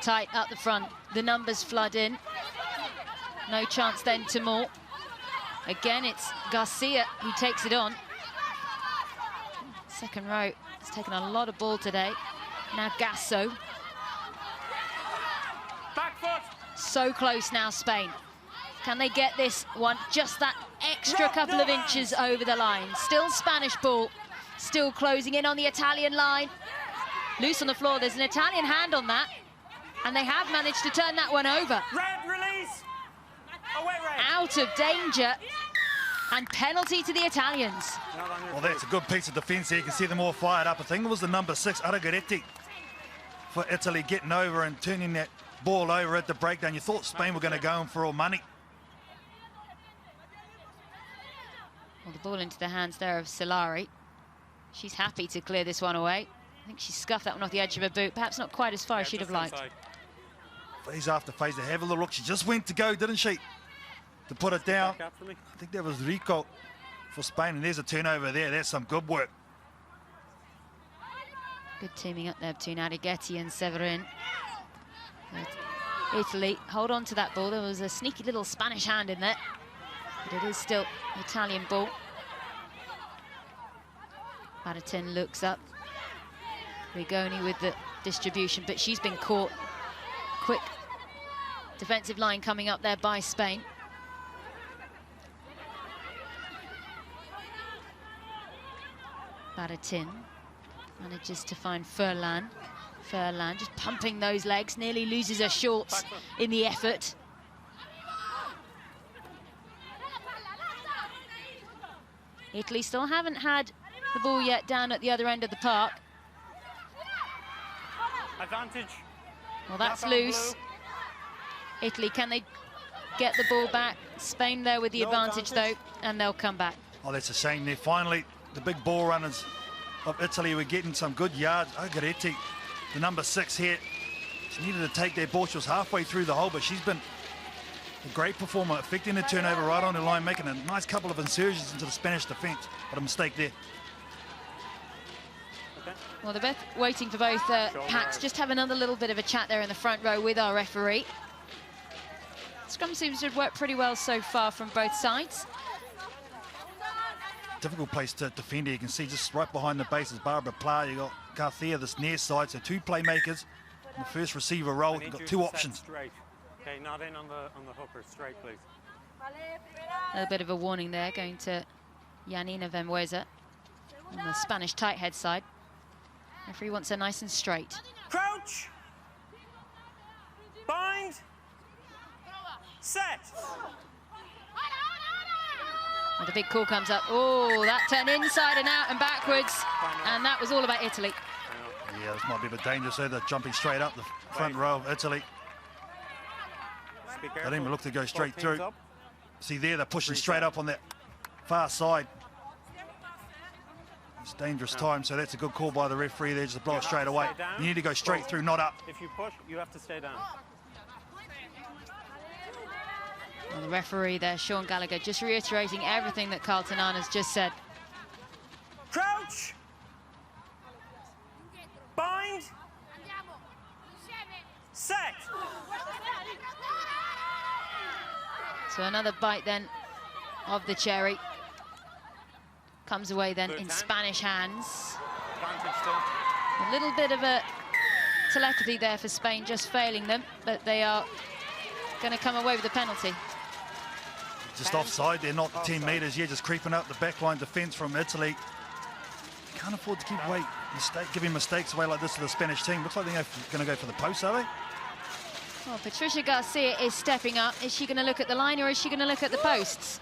tight up the front. The numbers flood in. No chance then to more. Again, it's Garcia who takes it on. Second row has taken a lot of ball today. Now Gasso. Back foot. So close now, Spain. Can they get this one just that extra couple of inches over the line? Still Spanish ball, still closing in on the Italian line. Loose on the floor, there's an Italian hand on that, and they have managed to turn that one over. Red, release. Away, red. Out of danger, and penalty to the Italians. Well, that's a good piece of defence there. You can see them all fired up. I think it was the number 6, Aragaretti, for Italy getting over and turning that ball over at the breakdown. You thought Spain were going to go in for all money. Well, the ball into the hands there of Solari. She's happy to clear this one away. I think she scuffed that one off the edge of her boot. Perhaps not quite as far as she'd have liked. Phase after phase, they have a little look. She just went to go, didn't she? To put it down. I think that was Rico for Spain, and there's a turnover there. That's some good work. Good teaming up there between Arrighetti and Severin. Italy hold on to that ball. There was a sneaky little Spanish hand in there, but it is still Italian ball. Baratin looks up. Rigoni with the distribution, but she's been caught. Quick defensive line coming up there by Spain. Baratin manages to find Furlan. Furlan just pumping those legs, nearly loses her shorts in the effort. Italy still haven't had the ball yet down at the other end of the park. Advantage. Well, that's loose. Italy, can they get the ball back? Spain there with the advantage, though, and they'll come back. Oh, that's a shame there. Finally, the big ball runners of Italy were getting some good yards. Aragaretti, the number 6 here, she needed to take that ball. She was halfway through the hole, but she's been a great performer, affecting the turnover right on the line, making a nice couple of insertions into the Spanish defence. But a mistake there. Well, they're both waiting for both packs. Just have another little bit of a chat there in the front row with our referee. Scrum seems to have worked pretty well so far from both sides. Difficult place to defend here. You can see just right behind the base is Barbara Pla. You got Garcia this near side, so 2 playmakers. In the first receiver role, you've got 2 options. Straight. Okay, not in on the hooker. Straight, please. A little bit of a warning there, going to Janina Vemueza on the Spanish tight head side. Referee wants her nice and straight. Crouch. Bind. Set. Well, the big call comes up. Oh, that turned inside and out and backwards. And that was all about Italy. Yeah, this might be a bit dangerous there. They're jumping straight up the front row of Italy. They didn't even look to go straight through. See there, they're pushing straight up on that far side. It's dangerous time, so that's a good call by the referee there, just to blow it straight away. You need to go straight through, not up. If you push, you have to stay down. Well, the referee there, Sean Gallagher, just reiterating everything that Carlton has just said. Crouch. Bind. Set. So another bite then of the cherry. Comes away then in Spanish hands. A little bit of a telepathy there for Spain, just failing them, but they are going to come away with a penalty. Just offside, they're not 10 metres, yeah, just creeping up the backline defence from Italy. Can't afford to keep giving mistakes away like this to the Spanish team. Looks like they're going to go for the post, are they? Well, Patricia Garcia is stepping up. Is she going to look at the line or is she going to look at the posts?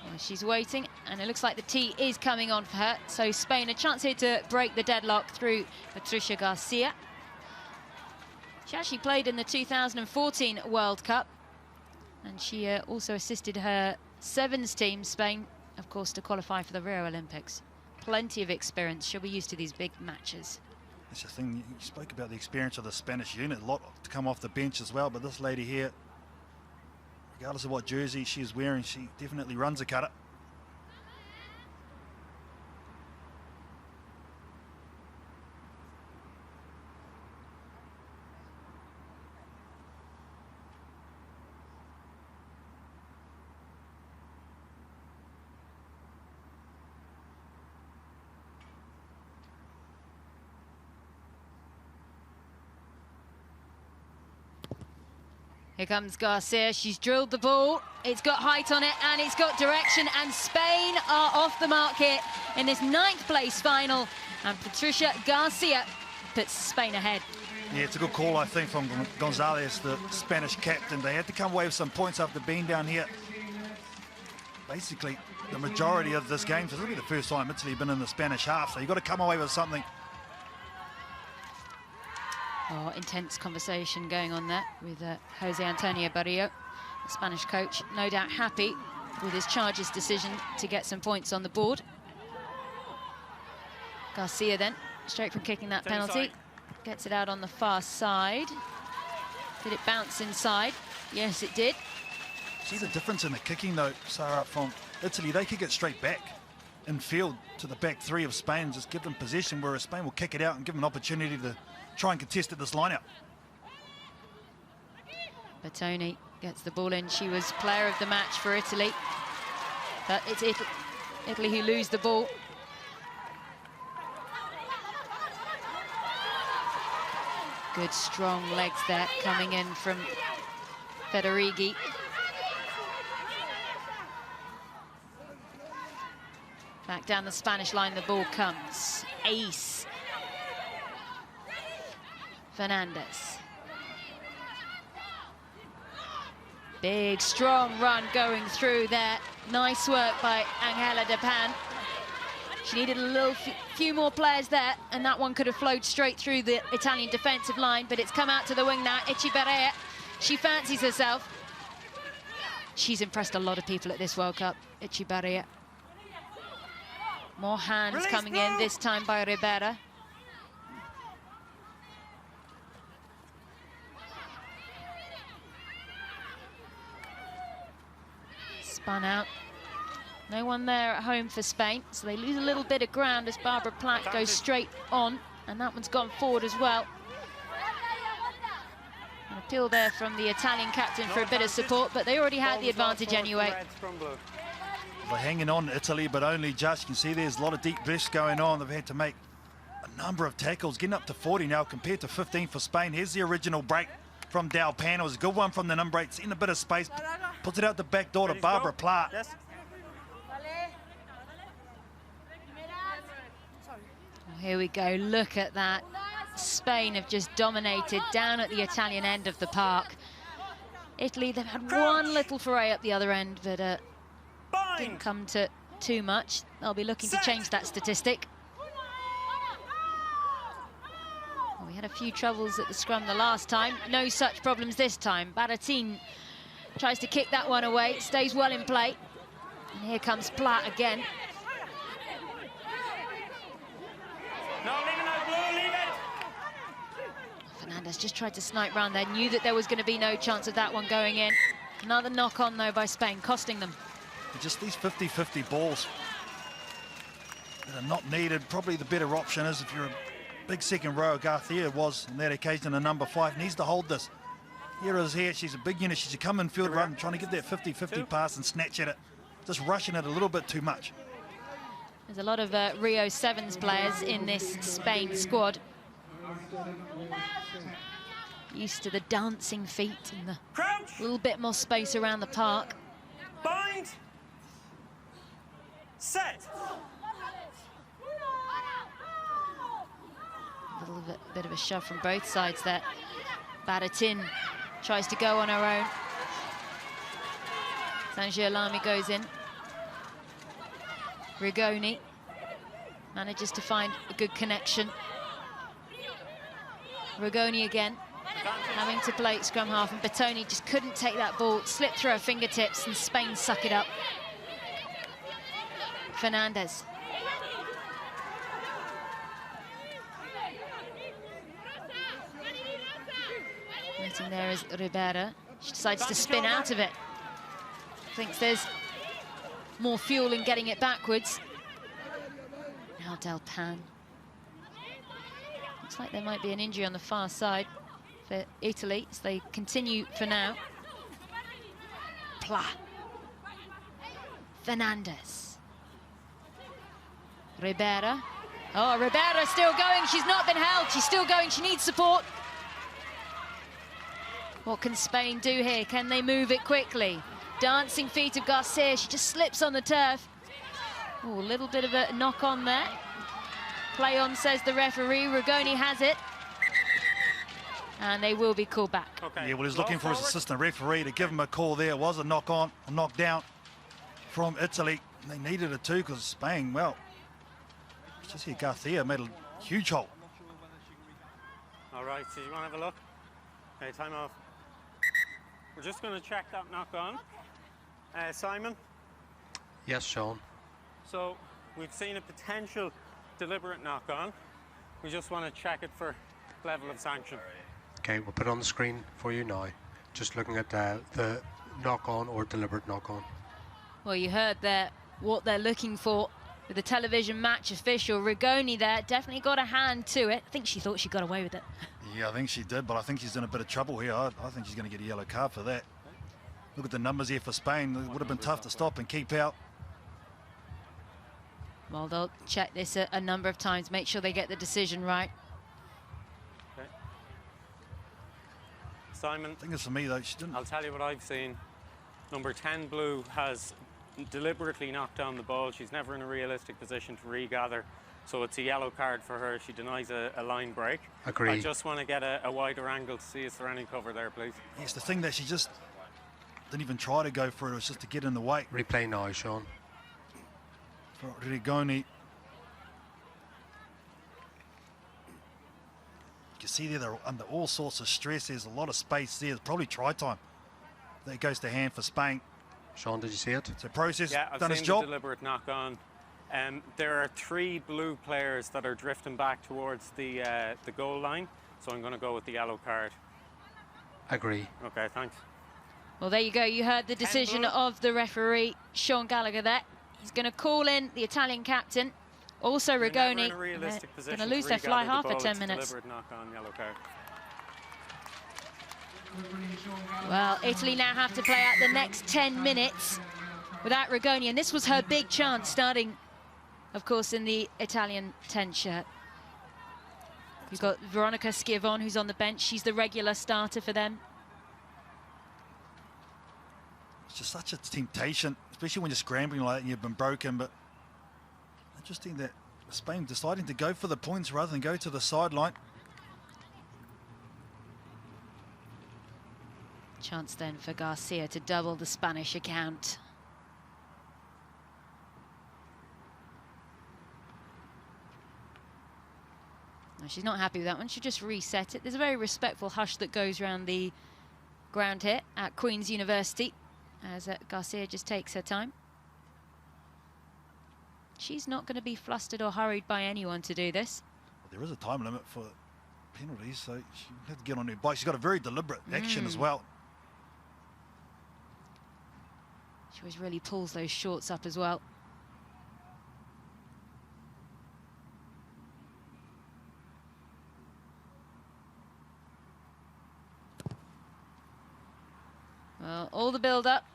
Well, she's waiting, and it looks like the tee is coming on for her. So Spain, a chance here to break the deadlock through Patricia Garcia. She actually played in the 2014 World Cup, and she also assisted her sevens team, Spain, of course, to qualify for the Rio Olympics. Plenty of experience. She'll be used to these big matches. That's the thing, you spoke about the experience of the Spanish unit, a lot to come off the bench as well, but this lady here, regardless of what jersey she's wearing, she definitely runs a cutter. Here comes Garcia. She's drilled the ball. It's got height on it and it's got direction. And Spain are off the mark here in this 9th place final. And Patricia Garcia puts Spain ahead. Yeah, it's a good call, I think, from Gonzalez, the Spanish captain. They had to come away with some points after being down here. Basically, the majority of this game, so this will be the first time Italy have been in the Spanish half, so you've got to come away with something. Oh, intense conversation going on there with Jose Antonio Barrio, the Spanish coach, no doubt happy with his charges decision to get some points on the board. Garcia then, straight from kicking that penalty, gets it out on the far side. Did it bounce inside? Yes, it did. See the difference in the kicking, though, Sarah, from Italy. They kick it straight back in field to the back three of Spain, just give them possession, whereas Spain will kick it out and give them an opportunity to try and contest at this line-out. Bertoni gets the ball in. She was player of the match for Italy. But it's Italy who lose the ball. Good strong legs there coming in from Federighi. Back down the Spanish line, the ball comes. Ace. Fernandez. Big, strong run going through there. Nice work by Angela De Pan. She needed a few more players there, and that one could have flowed straight through the Italian defensive line, but it's come out to the wing now. Echevarria, she fancies herself. She's impressed a lot of people at this World Cup, Echevarria. More hands coming in, this time by Ribera. Spun out. No one there at home for Spain, so they lose a little bit of ground as Barbara Platt goes straight on, and that one's gone forward as well. An appeal there from the Italian captain for a bit of support, but they already had the advantage anyway. They're hanging on, Italy, but only just. You can see there's a lot of deep breaths going on. They've had to make a number of tackles, getting up to 40 now compared to 15 for Spain. Here's the original break from Del Pan. It was a good one from the number 8, seeing a bit of space, puts it out the back door to Barbara Platt. Yes. Here we go, look at that. Spain have just dominated down at the Italian end of the park. Italy, they've had one little foray up the other end, but didn't come to too much. They'll be looking to change that statistic. Well, we had a few troubles at the scrum the last time. No such problems this time. Baratin tries to kick that one away, stays well in play. And here comes Platt again. No, leave it, no blue, leave it. Fernandez just tried to snipe round there, knew that there was going to be no chance of that one going in. Another knock on, though, by Spain, costing them. Just these 50-50 balls that are not needed. Probably the better option is if you're a big second row. Garcia was on that occasion a number 5, needs to hold this. Here is here, she's a big unit, she's a come in field run, trying to get that 50-50 pass and snatch at it. Just rushing it a little bit too much. There's a lot of Rio 7s players in this Spain squad. Used to the dancing feet and the little bit more space around the park. Bind. Set. A little bit of a shove from both sides there. Baratin tries to go on her own. Sangiolami goes in. Rigoni manages to find a good connection. Rigoni again, having to play scrum half, and Bertoni just couldn't take that ball, slipped through her fingertips, and Spain suck it up. Fernandez. Waiting there is Ribera. She decides to spin out of it. Thinks there's more fuel in getting it backwards. Now Del Pan. Looks like there might be an injury on the far side for Italy, so they continue for now. Pla. Fernandez. Ribera. Oh, Ribera still going. She's not been held. She's still going. She needs support. What can Spain do here? Can they move it quickly? Dancing feet of Garcia. She just slips on the turf. Oh, a little bit of a knock on there. Play on, says the referee. Rugoni has it. And they will be called back. Okay. Yeah, well, he's looking for his assistant referee to give him a call there. It was a knock on, a knock down from Italy. They needed it too because Spain, well, it's just here Garcia made a huge hole. All right, so you want to have a look? Okay, time off. We're just going to check that knock on. Simon? Yes, Sean. So we've seen a potential deliberate knock on. We just want to check it for level of sanction. Okay, we'll put it on the screen for you now. Just looking at the knock-on or deliberate knock-on. Well, you heard there what they're looking for with the television match official. Rugoni there definitely got a hand to it. I think she thought she got away with it. Yeah, I think she did, but I think she's in a bit of trouble here. I think she's going to get a yellow card for that. Look at the numbers here for Spain. It would have been tough to stop and keep out. Well, they'll check this a number of times, make sure they get the decision right. Okay. Simon? I think it's for me, though. She didn't. I'll tell you what I've seen. Number 10 blue has deliberately knocked down the ball. She's never in a realistic position to regather. So it's a yellow card for her. She denies a line break. Agree. I just want to get a wider angle to see is there any cover there, please. Yes, the thing that she just didn't even try to go for it. It was just to get in the way. Replay now, Sean. For Rugoni. You can see there they're under all sorts of stress. There's a lot of space there. It's probably try time. That goes to hand for Spain. Sean, did you see it? So process Yeah, I've done seen his the job. deliberate knock on. There are 3 blue players that are drifting back towards the goal line. So I'm going to go with the yellow card. Agree. Okay, thanks. Well, there you go. You heard the decision of the referee, Sean Gallagher there. He's going to call in the Italian captain. Also Rugoni. Going to lose their fly half for 10 minutes. Deliberate knock on, yellow card. Well, Italy now have to play out the next 10 minutes without Rugoni. And this was her big chance, starting, of course, in the Italian 10 shirt. You've got Veronica Schiavon, who's on the bench. She's the regular starter for them. It's just such a temptation, especially when you're scrambling like that and you've been broken. But interesting that Spain deciding to go for the points rather than go to the sideline. Chance then for Garcia to double the Spanish account. No, she's not happy with that one. She'll just reset it. There's a very respectful hush that goes around the ground here at Queen's University as Garcia just takes her time. She's not going to be flustered or hurried by anyone to do this. There is a time limit for penalties, so she had to get on her bike. She's got a very deliberate action as well. She always really pulls those shorts up as well. Well, all the build-up,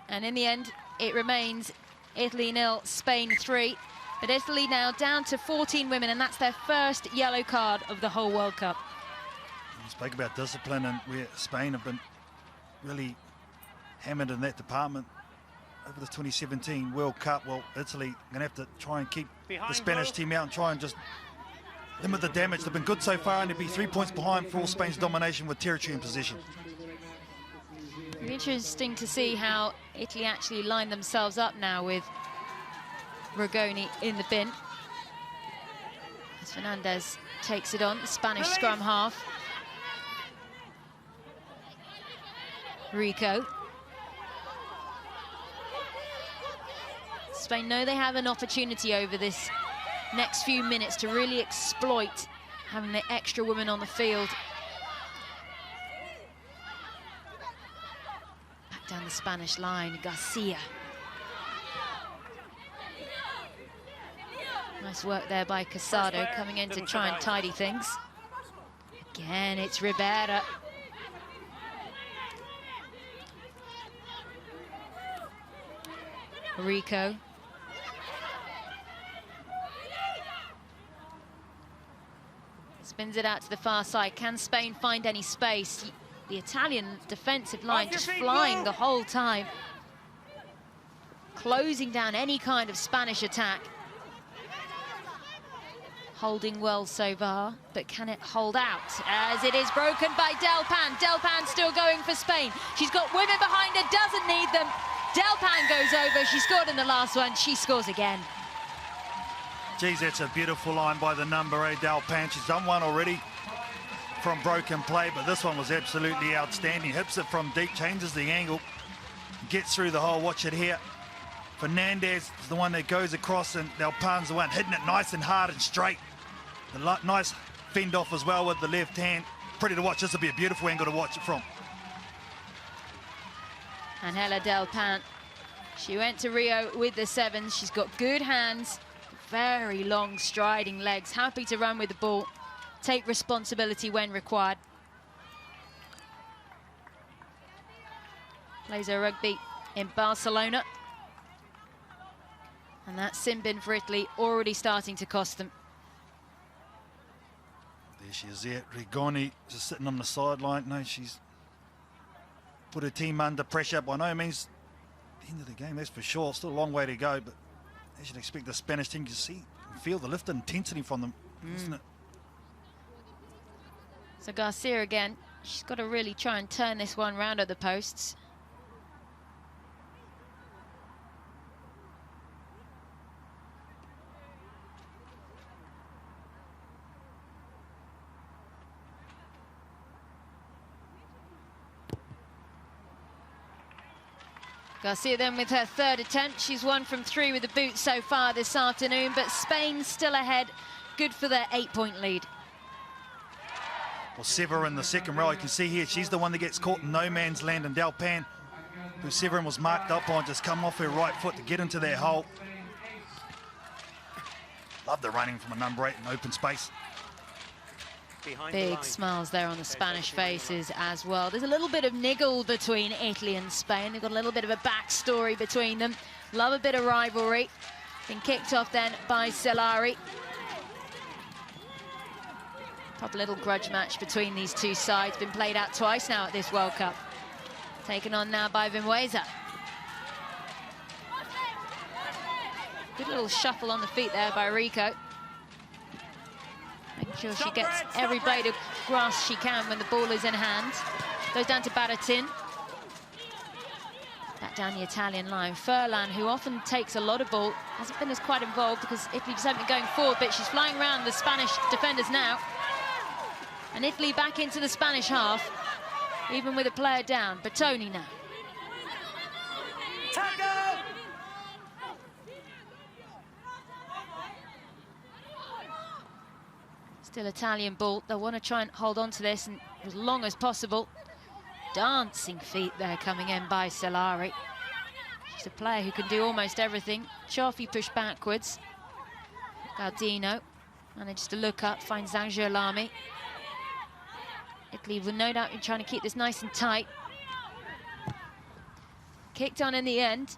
and in the end, it remains Italy 0, Spain 3. But Italy now down to 14 women, and that's their first yellow card of the whole World Cup. We spoke about discipline and where Spain have been really hammered in that department over the 2017 World Cup. Well, Italy going to have to try and keep the Spanish team out and try and just limit the damage. They've been good so far, and they'd be 3 points behind for all Spain's domination with territory and possession. It'll be interesting to see how Italy actually line themselves up now with Rugoni in the bin. As Fernandez takes it on, the Spanish scrum half. Rico. Spain know they have an opportunity over this next few minutes to really exploit having the extra women on the field. Back down the Spanish line, Garcia. Nice work there by Costello, coming in to try and tidy things. Again, it's Ribera. Rico. Spins it out to the far side. Can Spain find any space? The Italian defensive line just flying the whole time, closing down any kind of Spanish attack. Holding well so far, but can it hold out? As it is broken by Del Pan. Del Pan still going for Spain. She's got women behind her, doesn't need them. Del Pan goes over, she scored in the last one, she scores again. Geez, that's a beautiful line by the number 8, Del Pan. She's done one already from broken play, but this one was absolutely outstanding. Hips it from deep, changes the angle, gets through the hole. Watch it here. Fernandez is the one that goes across, and Del Pan's the one hitting it nice and hard and straight. The nice fend off as well with the left hand. Pretty to watch. This will be a beautiful angle to watch it from. Angela Del Pan, she went to Rio with the sevens. She's got good hands, very long striding legs, happy to run with the ball, take responsibility when required. Plays her rugby in Barcelona. And that sin bin for Italy already starting to cost them. There she is there. Rigoni just sitting on the sideline. No, she's put her team under pressure. By no means the end of the game, that's for sure. Still a long way to go, but as you'd expect the Spanish team, you see and feel the lift and intensity from them, isn't it? So Garcia again, she's got to really try and turn this one round at the posts. Garcia then with her third attempt. She's 1 from 3 with the boot so far this afternoon, but Spain still ahead. Good for their 8-point lead. Well, Sever in the second row, you can see here, she's the one that gets caught in no man's land, and Del Pan, who Severin was marked up on, just come off her right foot to get into that hole. Love the running from a number 8 in open space. Big smiles there on the Spanish faces as well. There's a little bit of niggle between Italy and Spain. They've got a little bit of a backstory between them. Love a bit of rivalry. Been kicked off then by Solari. Proper little grudge match between these two sides. Been played out twice now at this World Cup. Taken on now by Vimuesa. Good little shuffle on the feet there by Rico. Making sure she gets every blade of grass she can when the ball is in hand. Goes down to Baratin. Back down the Italian line. Furlan, who often takes a lot of ball, hasn't been as quite involved because Italy just haven't been going forward, but she's flying around the Spanish defenders now. And Italy back into the Spanish half, even with a player down. Bertoni now. Tackle! Still Italian ball. They'll want to try and hold on to this and as long as possible. Dancing feet there coming in by Solari. She's a player who can do almost everything. Chaffee push backwards. Gardena manages to look up, finds Zangiolami. Italy will no doubt be trying to keep this nice and tight. Kicked on in the end.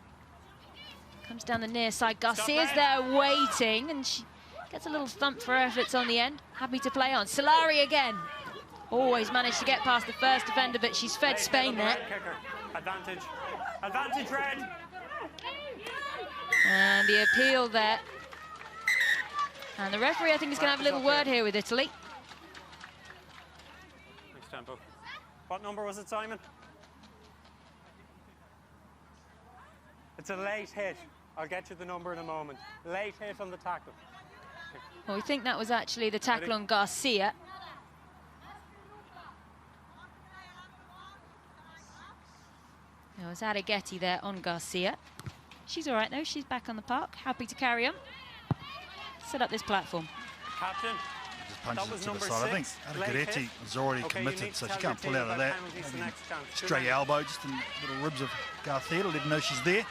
Comes down the near side. Garcia's there waiting, and she gets a little thump for her efforts on the end. Happy to play on. Solari again. Always managed to get past the first defender, but she's fed Spain there. Advantage. Advantage, red. And the appeal there. And the referee, I think, is going to have a little word here with Italy. Next tempo. What number was it, Simon? It's a late hit. I'll get you the number in a moment. Late hit on the tackle. Well, we think that was actually the tackle on Garcia. There was Arrighetti there on Garcia. She's all right, though. She's back on the park, happy to carry on. Set up this platform. Captain. Just punches it to the side. I think Arrighetti was already committed, so she can't pull out of that. Stray elbow, just in the little ribs of Garcia to let her know she's there.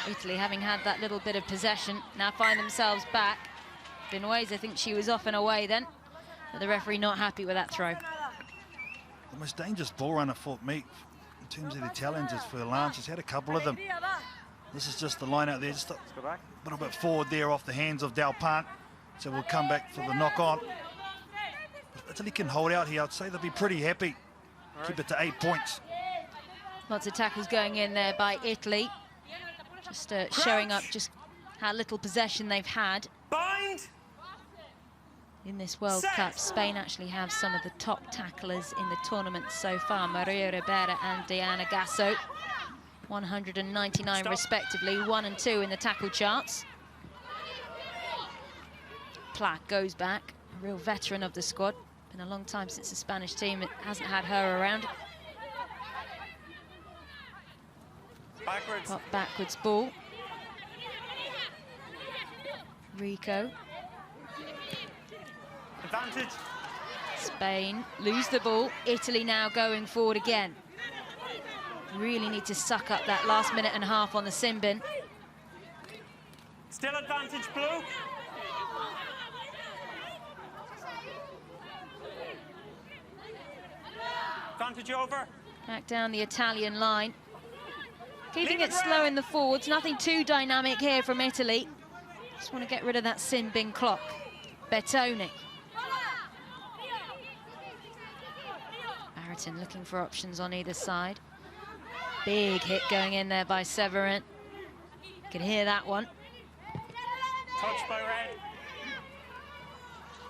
Italy, having had that little bit of possession, now find themselves back. Vinuesa, I think she was off and away then, but the referee not happy with that throw. The most dangerous ball runner for me in terms of the challenges for Lance. She's had a couple of them. This is just the line out there, just a little bit forward there off the hands of Del Pan. So we'll come back for the knock-on. If Italy can hold out here, I'd say they'll be pretty happy. Keep it to 8 points. Lots of tackles going in there by Italy. Just showing up just how little possession they've had. Bind! In this World Cup, Spain actually have some of the top tacklers in the tournament so far. Maria Ribera and Diana Gasso. 199 respectively, 1 and 2 in the tackle charts. Plack goes back, a real veteran of the squad. Been a long time since the Spanish team hasn't had her around. Backwards. Pop backwards ball. Rico. Advantage. Spain lose the ball. Italy now going forward again. Really need to suck up that last minute and a half on the sin bin. Still advantage, blue. Advantage over. Back down the Italian line. Keeping it slow in the forwards. Nothing too dynamic here from Italy. Just want to get rid of that sin bin clock. Bertoni. Barrington looking for options on either side. Big hit going in there by Severin. Can hear that one. Touched by red.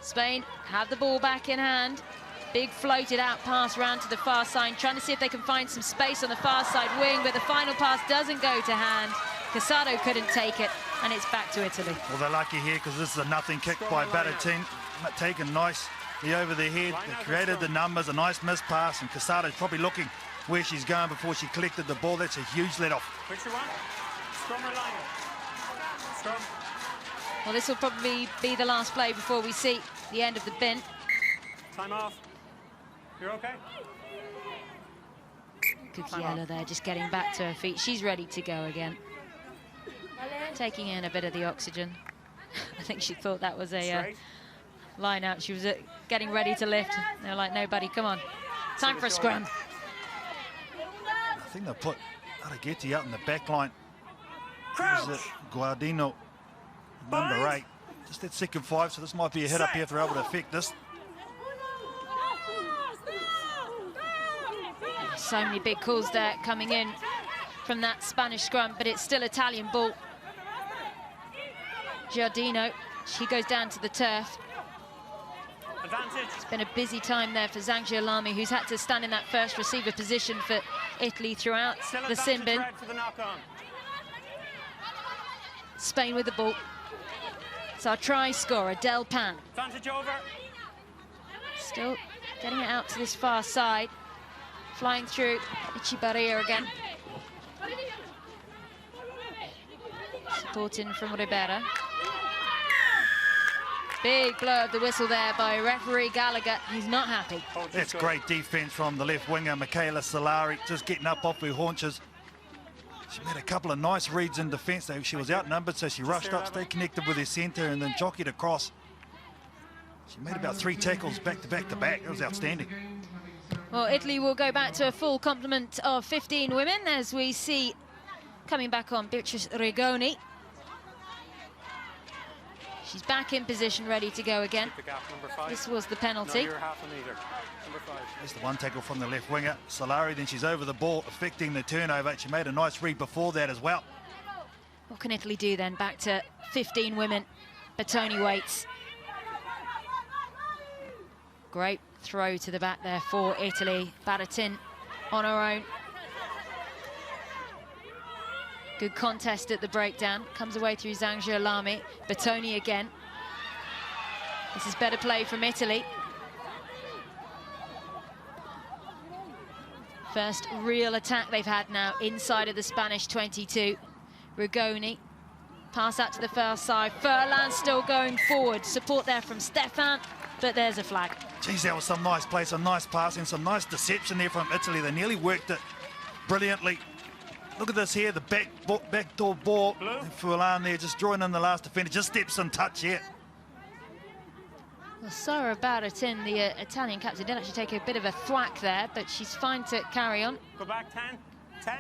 Spain have the ball back in hand. Big floated out pass round to the far side, trying to see if they can find some space on the far side wing, but the final pass doesn't go to hand. Casado couldn't take it, and it's back to Italy. Well, they're lucky here because this is a nothing kick by Barrettin. Taken nicely over the head. They created the numbers, a nice miss pass, and Casado's probably looking where she's going before she collected the ball. That's a huge let-off. Which one? Scrum or line? Scrum. Well, this will probably be the last play before we see the end of the bin. Time off. You're okay? Cucchiello there, just getting back to her feet. She's ready to go again. Taking in a bit of the oxygen. I think she thought that was a line out. She was getting ready to lift. They're like, no, buddy, come on. Time for a scrum. I think they'll put Araghetti out in the back line. Crouch. Guardino, number 8. Just that second 5, so this might be a hit up here if they're able to affect this. So many big calls there coming in from that Spanish scrum, but it's still Italian ball. Giardino, she goes down to the turf. Advantage. It's been a busy time there for Zangiolami, who's had to stand in that first receiver position for Italy throughout the sin bin. For the knock-on. Spain with the ball. It's our try scorer, Del Pan. Advantage over. Still getting it out to this far side. Flying through Echevarria again. Supporting from Ribera. Big blow of the whistle there by referee Gallagher. He's not happy. That's great defence from the left winger, Michaela Solari, just getting up off her haunches. She made a couple of nice reads in defence. She was outnumbered, so she rushed up, stayed connected with her centre, and then jockeyed across. She made about 3 tackles back to back to back. It was outstanding. Well, Italy will go back to a full complement of 15 women as we see coming back on Beatrice Rigoni. She's back in position, ready to go again. The gap, number 5. This was the penalty. No, you're half a metre. Number 5. There's the one tackle from the left winger, Solari, then she's over the ball, affecting the turnover. She made a nice read before that as well. What can Italy do then? Back to 15 women. Bertoni waits. Great throw to the back there for Italy. Barrettin on her own. Good contest at the breakdown. Comes away through Zangiolami. Bertoni again. This is better play from Italy. First real attack they've had now inside of the Spanish 22. Rigoni. Pass out to the far side. Furlan still going forward. Support there from Stefan, but there's a flag. Geez, that was some nice play, some nice passing, some nice deception there from Italy. They nearly worked it brilliantly. Look at this here, the backdoor ball. And Furlan there just drawing in the last defender, just steps in touch here. Well, Sara Barrettin, the Italian captain, did actually take a bit of a thwack there, but she's fine to carry on. Go back 10. 10.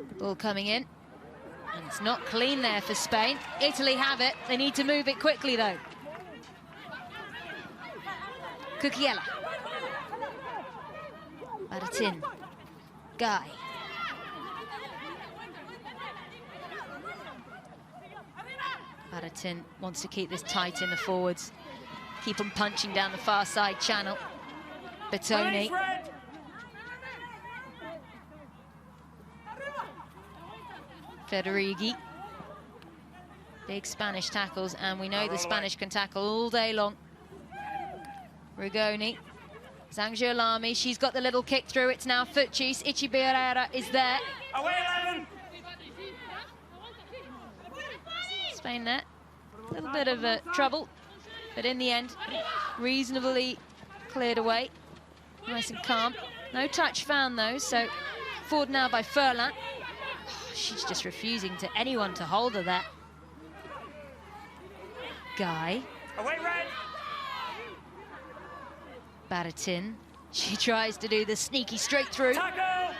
The ball coming in. And it's not clean there for Spain. Italy have it. They need to move it quickly, though. Cucchiella. Baratin. Guy. Baratin wants to keep this tight in the forwards. Keep them punching down the far side channel. Bertoni. Federighi. Big Spanish tackles, and we know the Spanish can tackle all day long. Rigoni. Zangiolami, she's got the little kick through. It's now Fuchis. Ichibiera is there. Away 11. Spain there. A little bit of trouble, but in the end, reasonably cleared away. Nice and calm. No touch found, though, so forward now by Furlan. She's just refusing to anyone to hold her there. Guy. Away red. Baratin. She tries to do the sneaky straight through. Tackle.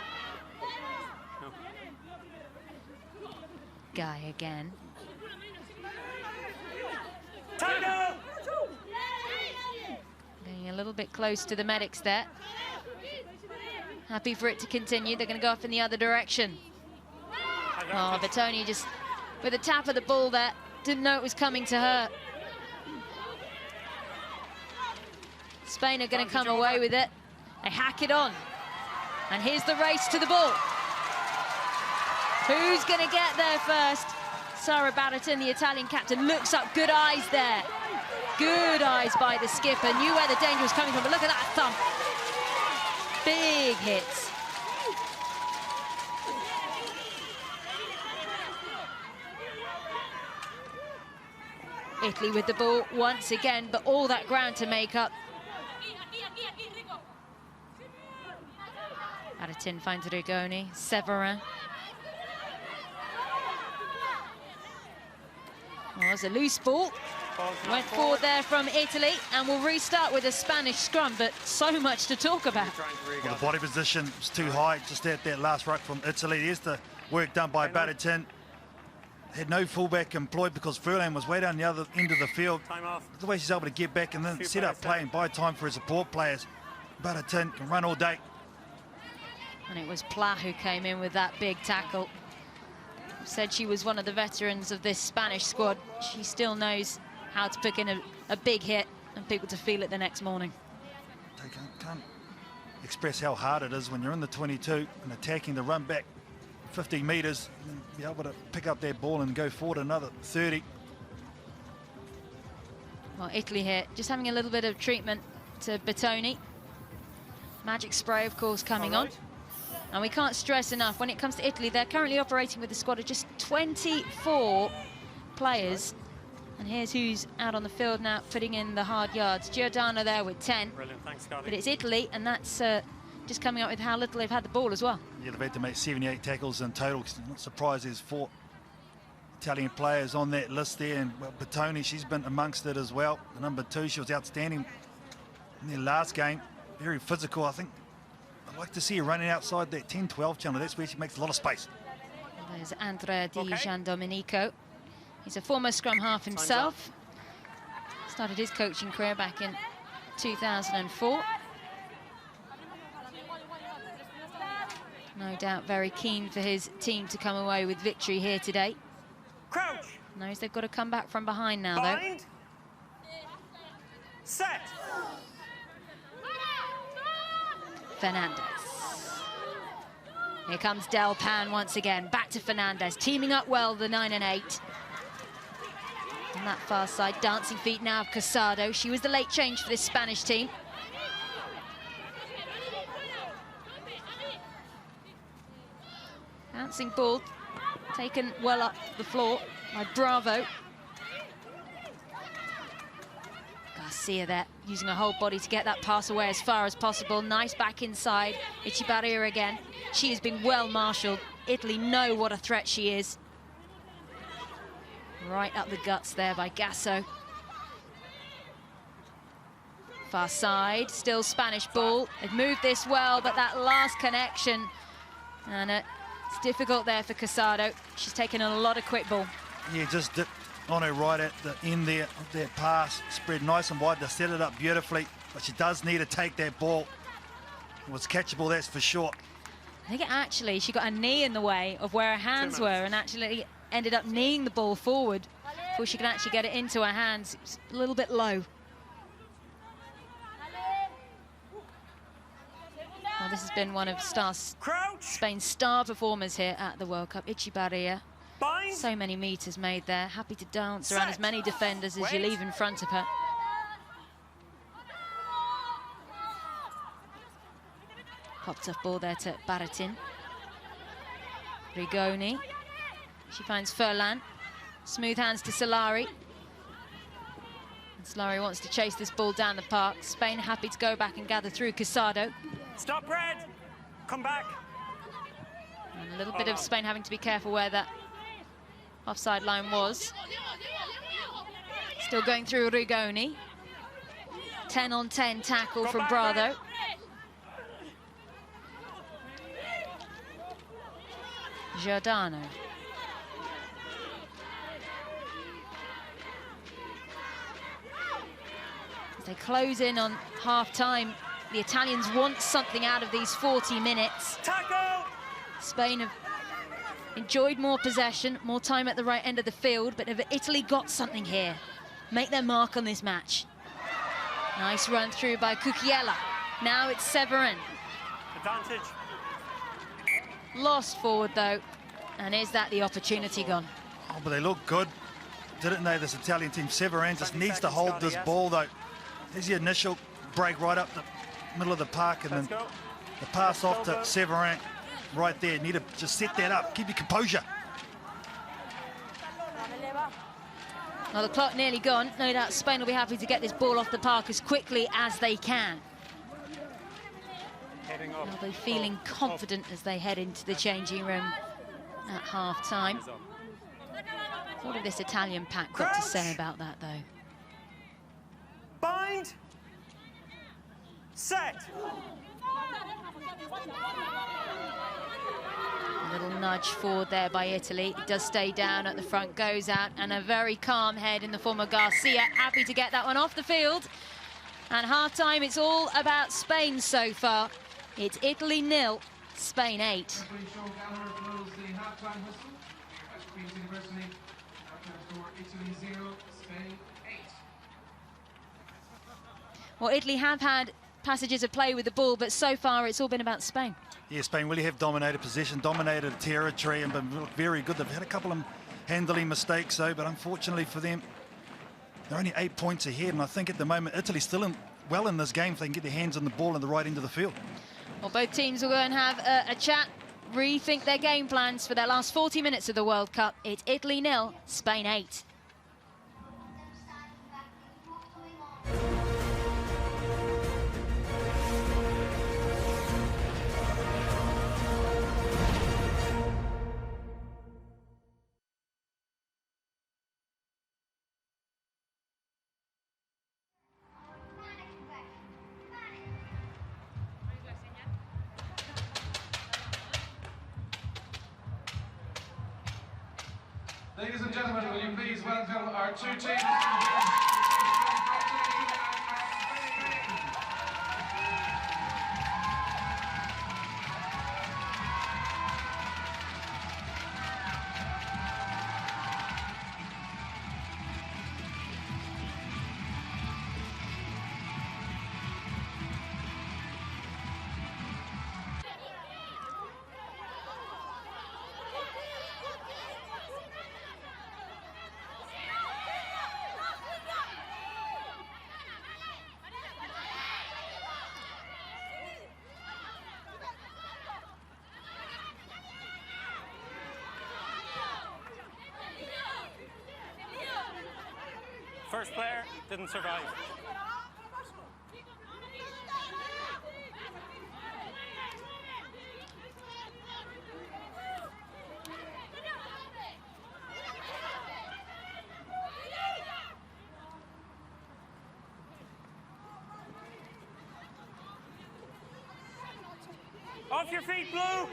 Guy again. Tackle. Getting a little bit close to the medics there. Happy for it to continue. They're going to go off in the other direction. Oh, Bertoni just, with a tap of the ball there, didn't know it was coming to her. Spain are going to come away with it. They hack it on. And here's the race to the ball. Who's going to get there first? Sara Baratin, the Italian captain, looks up. Good eyes there. Good eyes by the skipper. Knew where the danger was coming from, but look at that thump. Big hits. Italy with the ball once again, but all that ground to make up. Baratin finds Rigoni. Severin. Well, it was a loose ball. Went forward there from Italy, and we'll restart with a Spanish scrum, but so much to talk about. Well, the body position was too high just at that last ruck from Italy. There's the work done by Baratin. Had no fullback employed because Furlan was way down the other end of the field. Time off. The way she's able to get back and then set up play and buy time for her support players. Baratin can run all day. And it was Pla who came in with that big tackle. Said she was one of the veterans of this Spanish squad. She still knows how to pick in a big hit and people to feel it the next morning. They can't express how hard it is when you're in the 22 and attacking the run back 50 metres and be able to pick up that ball and go forward another 30. Well, Italy here just having a little bit of treatment to Bertoni. Magic spray, of course, coming on. And we can't stress enough, when it comes to Italy, they're currently operating with a squad of just 24 players. And here's who's out on the field now, putting in the hard yards. Giordano there with 10. Brilliant, thanks, Scotty. But it's Italy, and that's just coming up with how little they've had the ball as well. Yeah, they've had to make 78 tackles in total. I'm not surprised there's 4 Italian players on that list there. And well, Bertoni, she's been amongst it as well. The number 2, she was outstanding in their last game. Very physical, I think. I'd like to see her running outside that 10-12 channel. That's where she makes a lot of space. There's Andrea Di Giandomenico. He's a former scrum half himself. Started his coaching career back in 2004. No doubt very keen for his team to come away with victory here today. Crouch. Knows they've got to come back from behind now, though. Bind. Set. Fernandez. Here comes Del Pan once again. Back to Fernandez, teaming up well, the 9 and 8. On that far side, dancing feet now of Casado. She was the late change for this Spanish team. Bouncing ball, taken well up the floor by Bravo. Garcia there, using her whole body to get that pass away as far as possible. Nice back inside. Ichibaria again. She has been well marshalled. Italy know what a threat she is. Right up the guts there by Gasso. Far side, still Spanish ball. They've moved this well, but that last connection, and it's difficult there for Costello. She's taken a lot of quick ball. Yeah, just dipped on her right at the end there of that pass. Spread nice and wide to set it up beautifully, but she does need to take that ball. It was catchable, that's for sure. I think she got a knee in the way of where her hands were and actually ended up kneeing the ball forward before she could actually get it into her hands. It was a little bit low. Well, this has been one of Spain's star performers here at the World Cup. Echevarria. So many meters made there. Happy to dance around as many defenders as you leave in front of her. Popped off ball there to Baratin. Rigoni. She finds Furlan. Smooth hands to Solari. And Solari wants to chase this ball down the park. Spain happy to go back and gather through Costello. Stop, Red! Come back! And a little bit of Spain having to be careful where that offside line was. Still going through Rigoni. 10-on-10 tackle from Bravo. Giordano. As they close in on half-time, the Italians want something out of these 40 minutes. Tackle! Spain have enjoyed more possession, more time at the right end of the field, but have Italy got something here? Make their mark on this match. Nice run through by Cucchiella. Now it's Severin. Advantage. Lost forward though, and is that the opportunity gone? Oh, but they look good, didn't they, this Italian team? Severin just needs to hold this ball though. There's the initial break right up the middle of the park, and then the pass off to Severin right there. Need to just set that up, keep your composure. Well, the clock nearly gone. No doubt Spain will be happy to get this ball off the park as quickly as they can. They'll be feeling confident as they head into the changing room at half-time. What have this Italian pack got to say about that, though? Bind. Set. A little nudge forward there by Italy. It does stay down at the front, goes out, and a very calm head in the form of Garcia. Happy to get that one off the field. And half-time, it's all about Spain so far. It's Italy 0, Spain 8. Well, Italy have had passages of play with the ball, but so far it's all been about Spain. Yeah, Spain really have dominated possession, dominated territory, and been very good. They've had a couple of handling mistakes, though, but unfortunately for them, they're only 8 points ahead, and I think at the moment Italy's still well in this game if they can get their hands on the ball in the right end of the field. Well, both teams will go and have a chat, rethink their game plans for their last 40 minutes of the World Cup. It's Italy 0, Spain 8. Ladies and gentlemen, will you please welcome our two teams? First player didn't survive. Off your feet, Blue!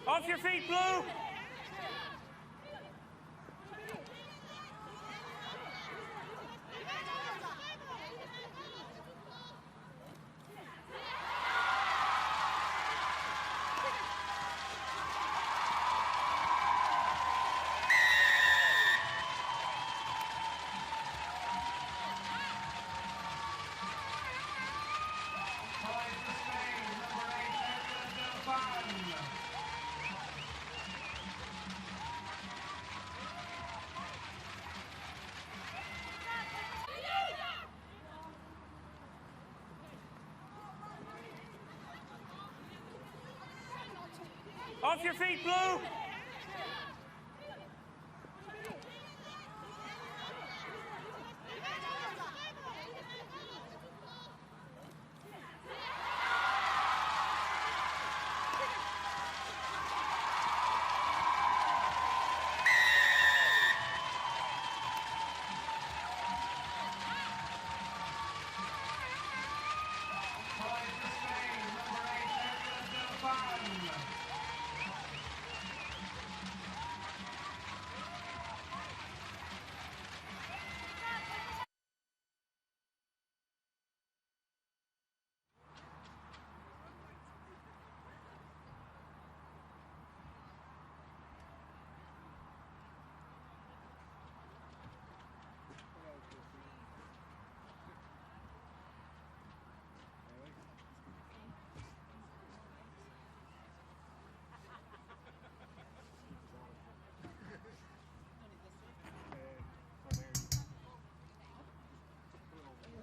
Off your feet, Blue! Off your feet, Blue!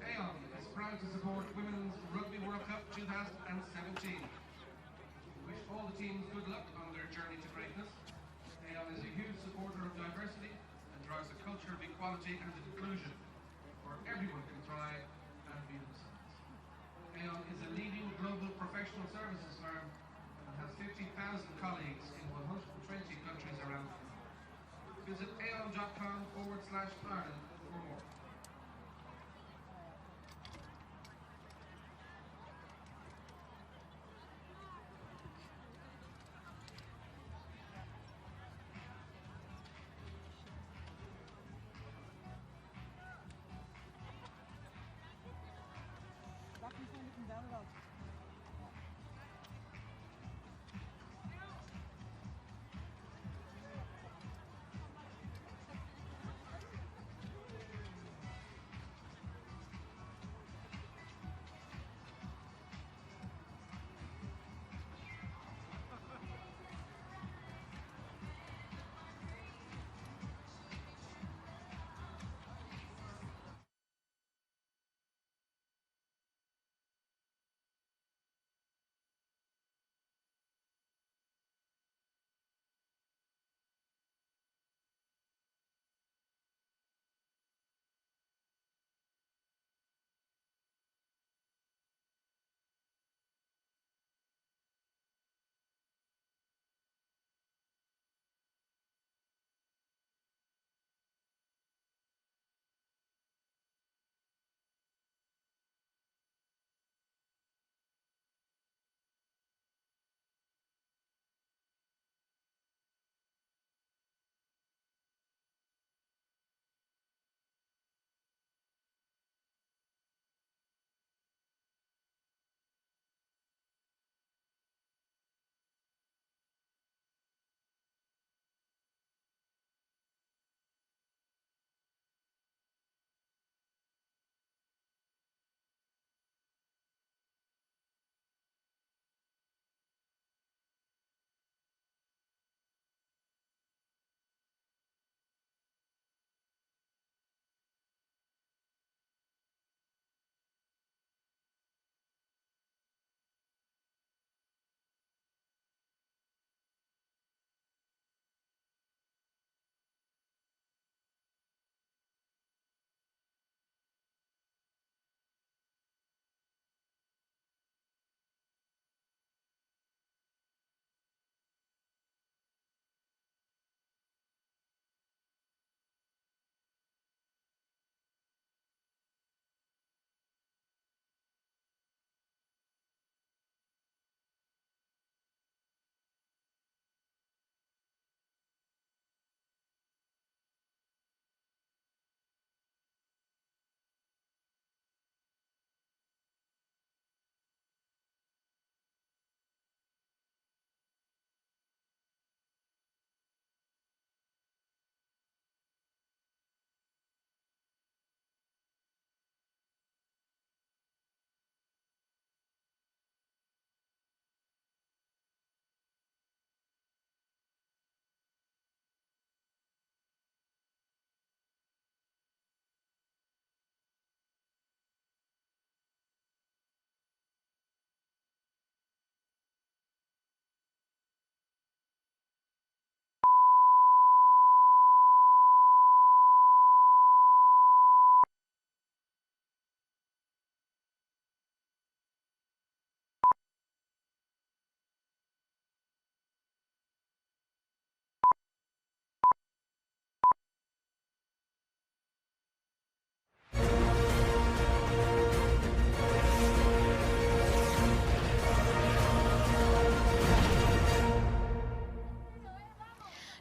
Aon is proud to support Women's Rugby World Cup 2017. We wish all the teams good luck on their journey to greatness. Aon is a huge supporter of diversity and drives a culture of equality and inclusion, where everyone can thrive and be themselves. Aon is a leading global professional services firm and has 50,000 colleagues in 120 countries around the world. Visit aon.com/Ireland for more.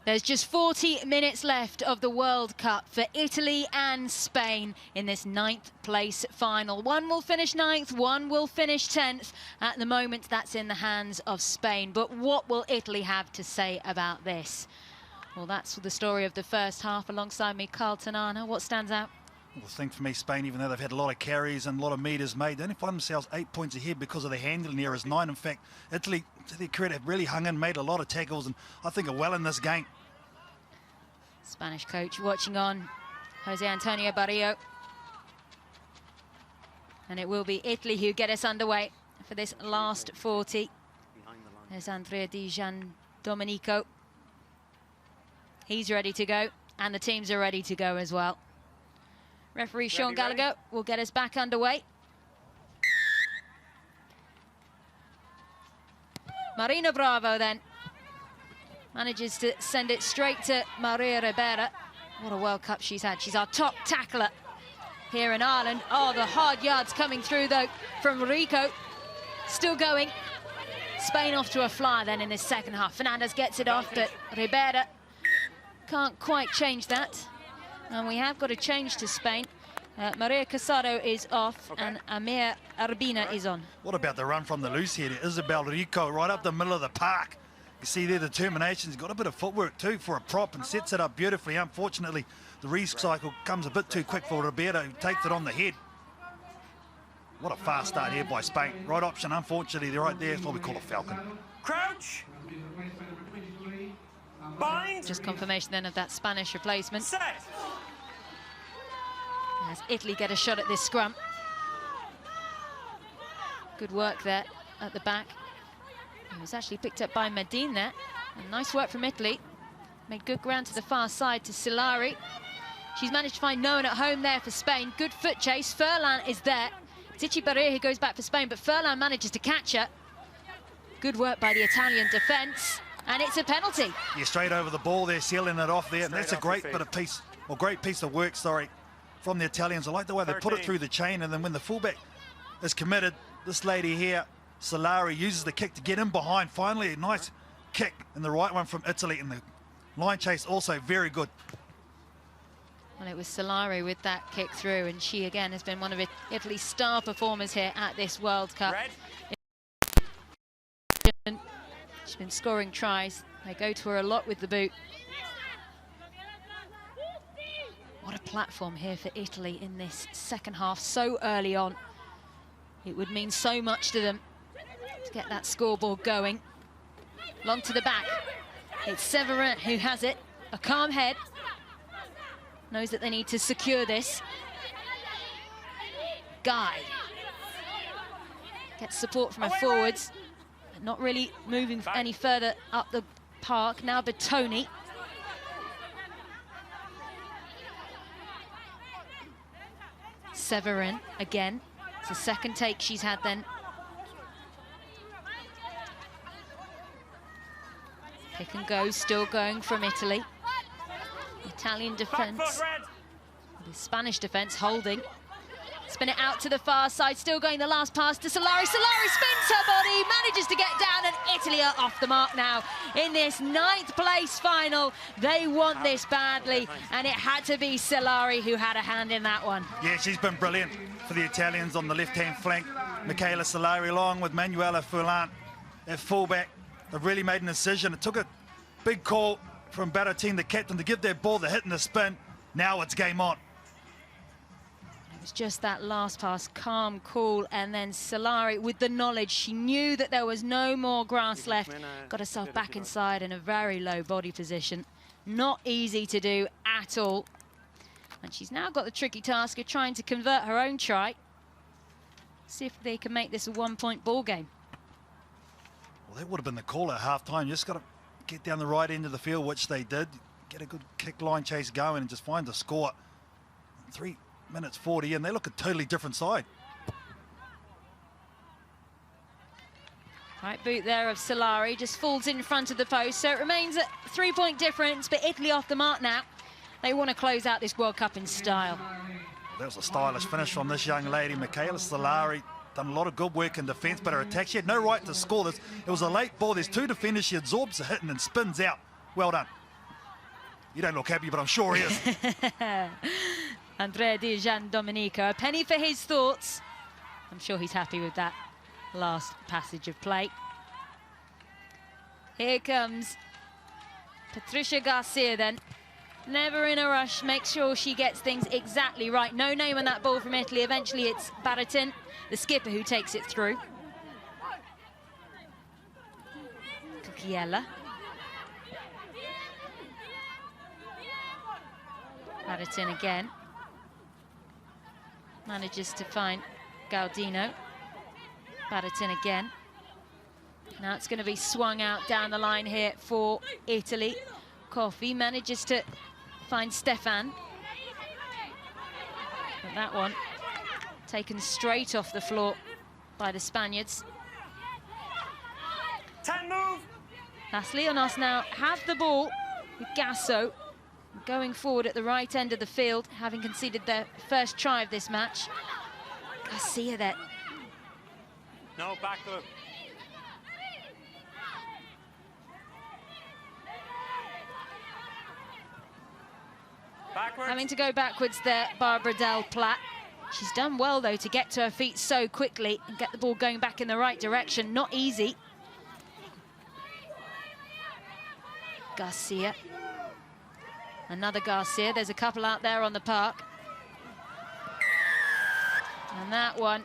There's just 40 minutes left of the World Cup for Italy and Spain in this 9th place final. One will finish 9th, one will finish 10th. At the moment, that's in the hands of Spain. But what will Italy have to say about this? Well, that's the story of the first half. Alongside me, Carl Tanana. What stands out? Well, the thing for me, Spain, even though they've had a lot of carries and a lot of metres made, they only find themselves 8 points ahead because of the handling errors, 9. In fact, Italy, to their credit, have really hung in, made a lot of tackles, and I think are well in this game. Spanish coach watching on, Jose Antonio Barrio. And it will be Italy who get us underway for this last 40. There's Andrea Di Gian Domenico. He's ready to go, and the teams are ready to go as well. Referee Sean Gallagher will get us back underway. Marina Bravo then manages to send it straight to Maria Ribera. What a World Cup she's had. She's our top tackler here in Ireland. Oh, the hard yards coming through though from Rico. Still going. Spain off to a fly then in this second half. Fernandez gets it off, but Ribera can't quite change that. And we have got a change to Spain. Maria Casado is off, and Amir Arbina is on. What about the run from the loose here to Isabel Rico right up the middle of the park? You see their determination. He's got a bit of footwork too for a prop and sets it up beautifully. Unfortunately, the recycle comes a bit too quick for Roberto, who takes it on the head. What a fast start here by Spain. Right option, unfortunately, they're right there. It's what we call a falcon. Crouch. Bind. Just confirmation then of that Spanish replacement. Set. As Italy get a shot at this scrum. Good work there at the back. It was actually picked up by Medin there. And nice work from Italy. Made good ground to the far side to Silari. She's managed to find no one at home there for Spain. Good foot chase. Furlan is there. It's Echevarria who goes back for Spain, but Furlan manages to catch her. Good work by the Italian defence. And it's a penalty. Yeah, straight over the ball there, sealing it off there. And that's a great bit of piece, or great piece of work, sorry, from the Italians. I like the way they put it through the chain, and then when the fullback is committed, this lady here, Solari, uses the kick to get in behind. Finally, a nice kick, and the right one from Italy, and the line chase also very good. Well, it was Solari with that kick through, and she again has been one of Italy's star performers here at this World Cup. She's been scoring tries. They go to her a lot with the boot. What a platform here for Italy in this second half so early on. It would mean so much to them to get that scoreboard going. Long to the back. It's Severin who has it. A calm head. Knows that they need to secure this. Guy gets support from her forwards. Not really moving any further up the park. Now Bertoni. Severin again. It's the second take she's had then. Pick and go still going from Italy. Italian defence. The Spanish defence holding. Spin it out to the far side, still going the last pass to Solari. Solari spins her body, manages to get down, and Italy are off the mark now in this 9th place final. They want this badly, and it had to be Solari who had a hand in that one. Yeah, she's been brilliant for the Italians on the left-hand flank. Michaela Solari along with Manuela Furlan at fullback. They've really made an incision. It took a big call from Berrettini, the captain, to give their ball the hit and the spin. Now it's game on. It's just that last pass, calm, cool, and then Solari, with the knowledge, she knew that there was no more grass left, got herself back inside in a very low body position. Not easy to do at all. And she's now got the tricky task of trying to convert her own try. See if they can make this a one-point ball game. Well, that would have been the call at half-time. You just got to get down the right end of the field, which they did. Get a good kick line chase going and just find the score. 3 minutes 40 and they look a totally different side. Right boot there of Solari, just falls in front of the post, so it remains a 3-point difference, but Italy off the mark now. They want to close out this World Cup in style. That was a stylish finish from this young lady, Michaela Solari. Done a lot of good work in defence, but her attack, she had no right to score this. It was a late ball, there's 2 defenders, she absorbs the hit and then spins out. Well done. You don't look happy, but I'm sure he is. Andrea Di Giandomenico, a penny for his thoughts. I'm sure he's happy with that last passage of play. Here comes Patricia Garcia then. Never in a rush, make sure she gets things exactly right. No name on that ball from Italy. Eventually it's Baratin, the skipper, who takes it through. Costello. Baratin again. Manages to find Gardena. Baratin again. Now it's going to be swung out down the line here for Italy. Coffey manages to find Stefan. But that one taken straight off the floor by the Spaniards. 10 move! Las Leonas now have the ball with Gasso going forward at the right end of the field, having conceded their first try of this match. Garcia there. No, back look. Backwards. Having to go backwards there, Barbara Del Plat. She's done well, though, to get to her feet so quickly and get the ball going back in the right direction. Not easy. Garcia. Another Garcia. There's a couple out there on the park. And that one,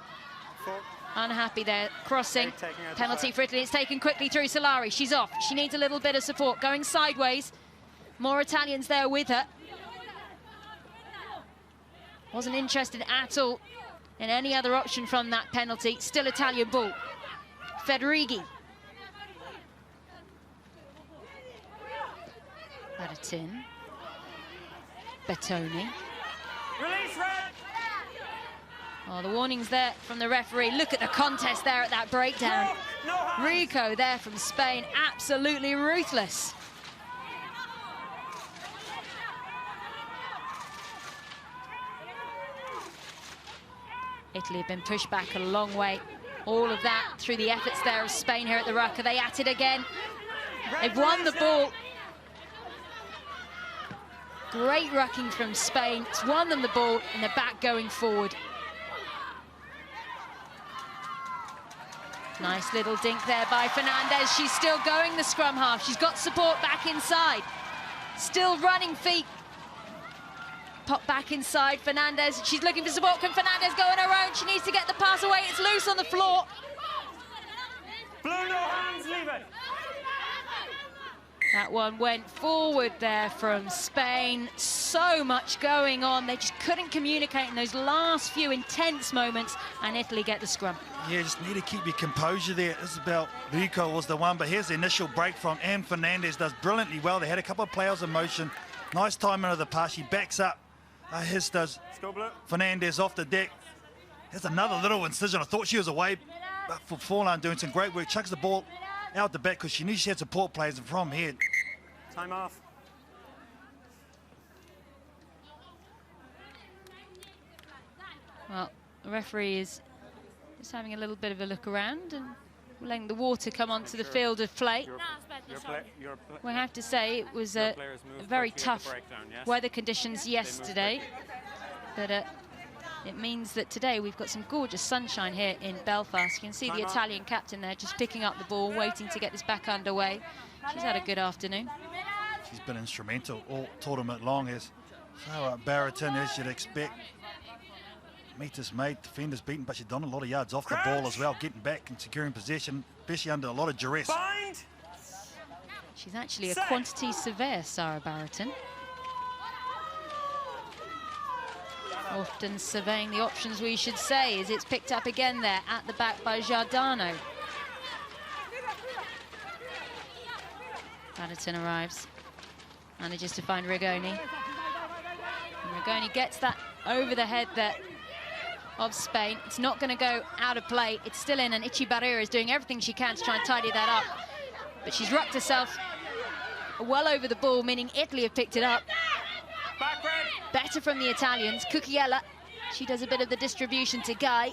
unhappy there. Crossing. Penalty for Italy. It's taken quickly through Solari. She's off. She needs a little bit of support. Going sideways. More Italians there with her. Wasn't interested at all in any other option from that penalty. Still Italian ball. Federighi. Baratin. Bertoni. Release red! Oh, the warning's there from the referee. Look at the contest there at that breakdown. No hands. Rico there from Spain, absolutely ruthless. Italy have been pushed back a long way. All of that through the efforts there of Spain here at the ruck. Are they at it again? They've won the ball. Great rucking from Spain. It's won them the ball and they're back going forward. Nice little dink there by Fernandez. She's still going the scrum half. She's got support back inside. Still running feet. Pop back inside, Fernandez. She's looking for support. Can Fernandez go on her own? She needs to get the pass away. It's loose on the floor. Blue, no hands, leave it. That one went forward there from Spain. So much going on. They just couldn't communicate in those last few intense moments, and Italy get the scrum. Yeah, just need to keep your composure there. Isabel Rico was the one, but here's the initial break from Anne Fernandez. Does brilliantly well. They had a couple of players in motion. Nice timing of the pass. She backs up. His does Fernandez off the deck. There's another little incision. I thought she was away, but for Forlan doing some great work. Chucks the ball out the back because she knew she had support players, and from here. Time off. Well, the referee is just having a little bit of a look around and letting the water come onto the field of play. We have to say it was a very tough weather conditions yesterday, but it means that today we've got some gorgeous sunshine here in Belfast. You can see the Italian captain there just picking up the ball, waiting to get this back underway. She's had a good afternoon. She's been instrumental all tournament long. As so Baratin, as you'd expect. Meters made, defenders beaten, but she's done a lot of yards off the ball as well, getting back and securing possession, especially under a lot of duress. Bind. She's actually a quantity surveyor, Sarah Baratin. Often surveying the options, we should say, as it's picked up again there at the back by Giordano. Baratin arrives, manages to find Rigoni. And Rigoni gets that over the head there of Spain. It's not going to go out of play. It's still in, and Ichibarira is doing everything she can to try and tidy that up. But she's rucked herself well over the ball, meaning Italy have picked it up. Better from the Italians. Cucchiella, she does a bit of the distribution to Guy.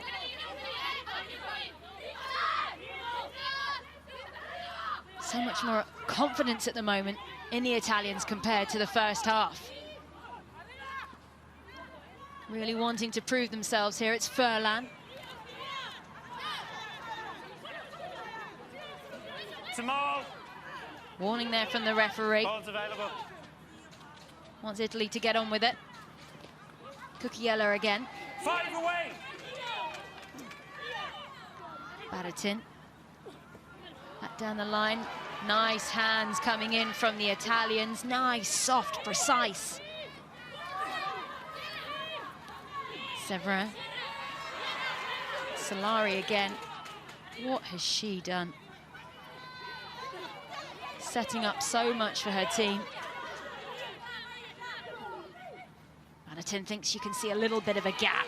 So much more confidence at the moment in the Italians compared to the first half. Really wanting to prove themselves here. It's Furlan. Small. Warning there from the referee. Balls available. Wants Italy to get on with it. Cucchiella again. 5 away. Baratin. Back down the line. Nice hands coming in from the Italians. Nice, soft, precise. Severin. Solari again. What has she done? Setting up so much for her team. Baratin thinks she can see a little bit of a gap.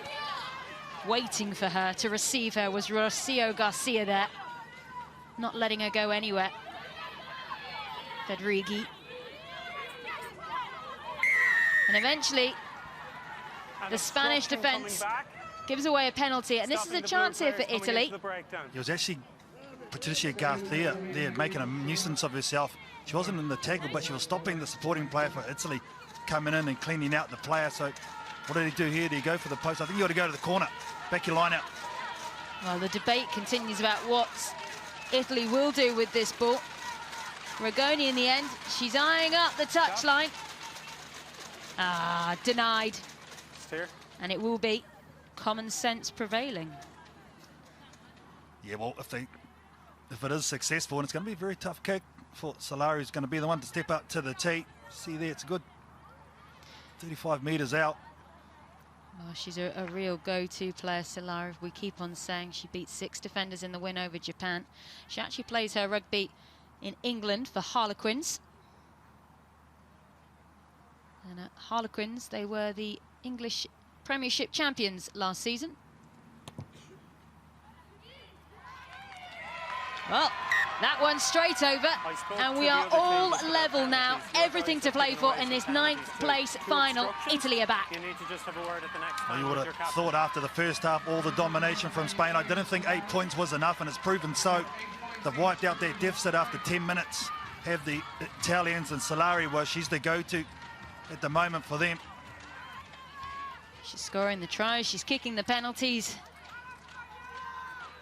Waiting for her to receive her was Patricia Garcia there. Not letting her go anywhere. Federighi. And eventually, the Spanish defence gives away a penalty, and this is a chance here for Italy. It was actually Patricia Garcia there making a nuisance of herself. She wasn't in the tackle, but she was stopping the supporting player for Italy coming in and cleaning out the player. So what did he do here? Did he go for the post? I think you ought to go to the corner. Back your line out. Well, the debate continues about what Italy will do with this ball. Rugoni in the end, she's eyeing up the touchline. Denied. Steer. And it will be common sense prevailing. Yeah, well, if it is successful, and it's going to be a very tough kick for Solari, who's going to be the one to step up to the tee. See there, it's good. 35 metres out. Well, she's a real go-to player, Solari. We keep on saying she beat 6 defenders in the win over Japan. She actually plays her rugby in England for Harlequins. And at Harlequins, they were the English Premiership champions last season. Well, that one straight over, and we are all level now. Everything to play for in this 9th place final. Italy are back. You need to just have a word at the next Well, time you would with have your captain. thought after the first half, all the domination from Spain. I didn't think 8 points was enough, and it's proven so. They've wiped out their deficit after 10 minutes. Have the Italians, and Solari, well, she's the go-to at the moment for them. She's scoring the tries, she's kicking the penalties.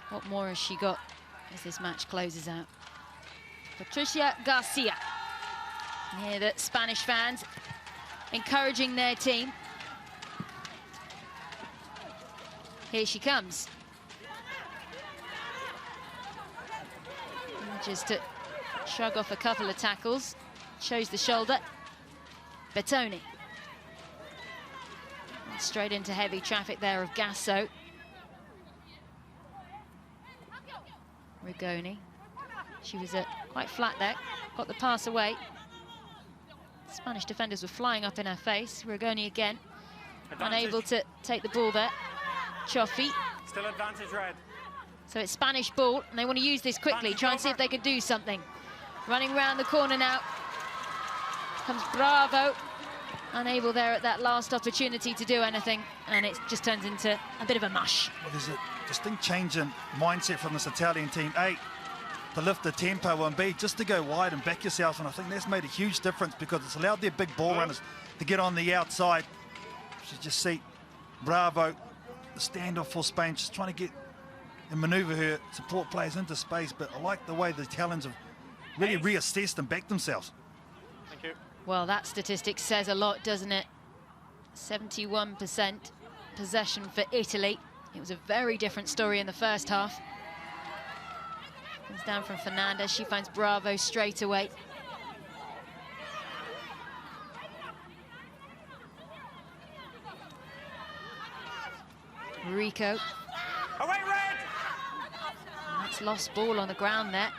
What more has she got as this match closes out? Patricia Garcia. And here the Spanish fans encouraging their team. Here she comes. Manages to shrug off a couple of tackles. Shows the shoulder. Bertoni. And straight into heavy traffic there of Gasso. Rugoni. She was quite flat there. Got the pass away. Spanish defenders were flying up in her face. Rugoni again. Unable to take the ball there. Cioffi. Still advantage red. So it's Spanish ball, and they want to use this quickly, try and see if they can do something. Running round the corner now. Comes Bravo. Unable there at that last opportunity to do anything, and it just turns into a bit of a mush. Well, there's a distinct change in mindset from this Italian team. A, to lift the tempo, and B, just to go wide and back yourself, and I think that's made a huge difference because it's allowed their big ball runners to get on the outside. You just see Bravo, the standoff for Spain, just trying to get and manoeuvre her support players into space, but I like the way the Italians have really reassessed and backed themselves. Thank you. Well, that statistic says a lot, doesn't it? 71% possession for Italy. It was a very different story in the first half. Comes down from Fernandez. She finds Bravo straight away. Rico. Away red! And that's lost ball on the ground there.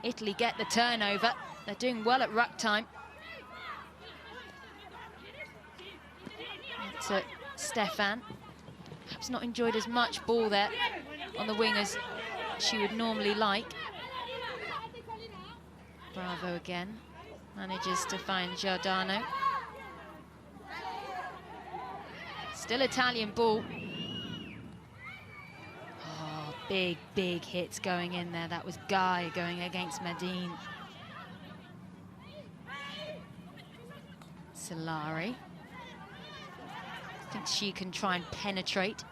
Italy get the turnover. They're doing well at ruck time. To Stefan. Perhaps not enjoyed as much ball there on the wing as she would normally like. Bravo again. Manages to find Giordano. Still Italian ball. Oh, big hits going in there. That was Guy going against Medine. Solari thinks she can try and penetrate.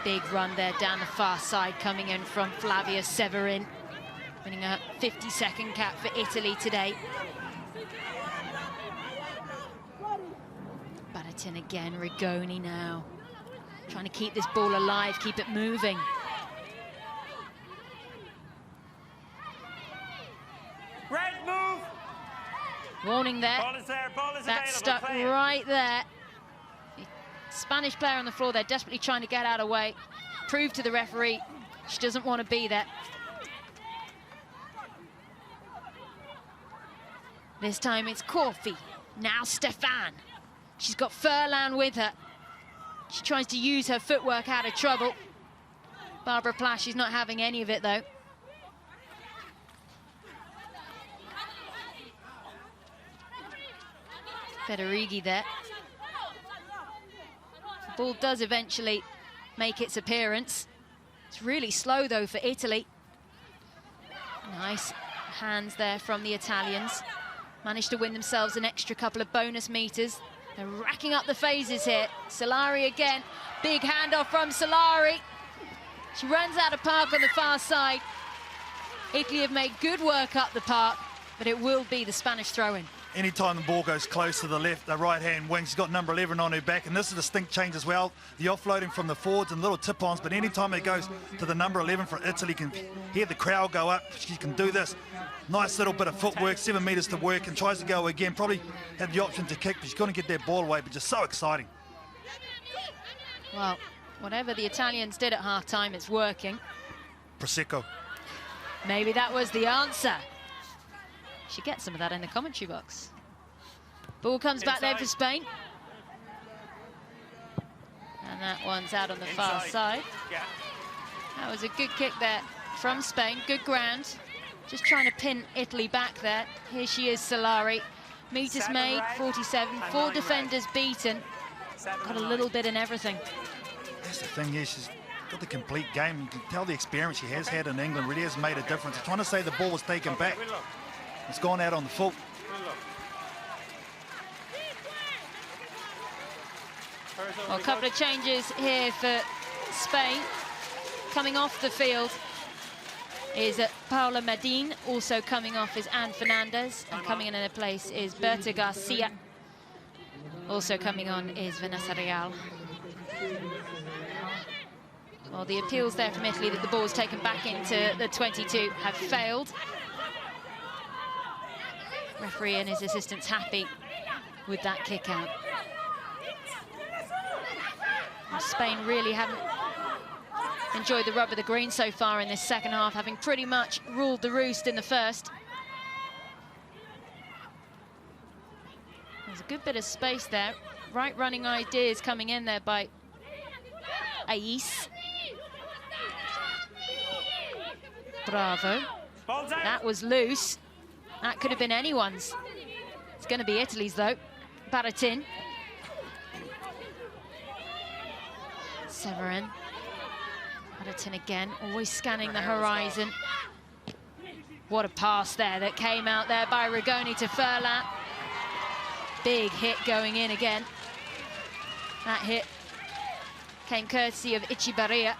Big run there down the far side coming in from Flavia Severin, winning a 52nd cap for Italy today. Baratin again, Rigoni now. Trying to keep this ball alive, keep it moving. Red move! Warning there. Ball is there, ball is That's available. stuck Play it. right there. The Spanish player on the floor, they're desperately trying to get out of the way. Prove to the referee she doesn't want to be there. This time it's Corfi. Now Stefan. She's got Furlan with her. She tries to use her footwork out of trouble. Barbara Plash, she's not having any of it though. Federighi there. The ball does eventually make its appearance. It's really slow though for Italy. Nice hands there from the Italians. Managed to win themselves an extra couple of bonus meters. They're racking up the phases here. Solari again. Big handoff from Solari. She runs out of park on the far side. Italy have made good work up the park, but it will be the Spanish throw-in. Anytime the ball goes close to the left, the right-hand wing, she's got number 11 on her back, and this is a distinct change as well. The offloading from the forwards and little tip-ons, but anytime it goes to the number 11 for Italy, can hear the crowd go up. She can do this. Nice little bit of footwork, 7 meters to work, and tries to go again. Probably had the option to kick, but she's going to get that ball away, but just so exciting. Well, whatever the Italians did at half-time, it's working. Prosecco. Maybe that was the answer. Should get some of that in the commentary box. Ball comes back there for Spain. And that one's out on the far side. Yeah. That was a good kick there from Spain. Good ground. Just trying to pin Italy back there. Here she is, Solari. Meters made, 47. 4 defenders beaten. Got a little bit in everything. That's the thing, yeah, she's got the complete game. You can tell the experience she has had in England really has made a difference. I'm trying to say the ball was taken back. It's gone out on the full. Well, a couple of changes here for Spain. Coming off the field is Paula Medin. Also coming off is Anne Fernandez. And coming in their place is Berta Garcia. Also coming on is Vanessa Real. Well, the appeals there from Italy that the ball's taken back into the 22 have failed. Referee and his assistants happy with that kick out. And Spain really haven't enjoyed the rub of the green so far in this second half, having pretty much ruled the roost in the first. There's a good bit of space there. Right running ideas coming in there by Ais. Bravo. That was loose. That could have been anyone's. It's going to be Italy's, though. Baratin. Severin. Baratin again, always scanning the horizon. What a pass there that came out there by Rigoni to Furlan. Big hit going in again. That hit came courtesy of Ichibaria.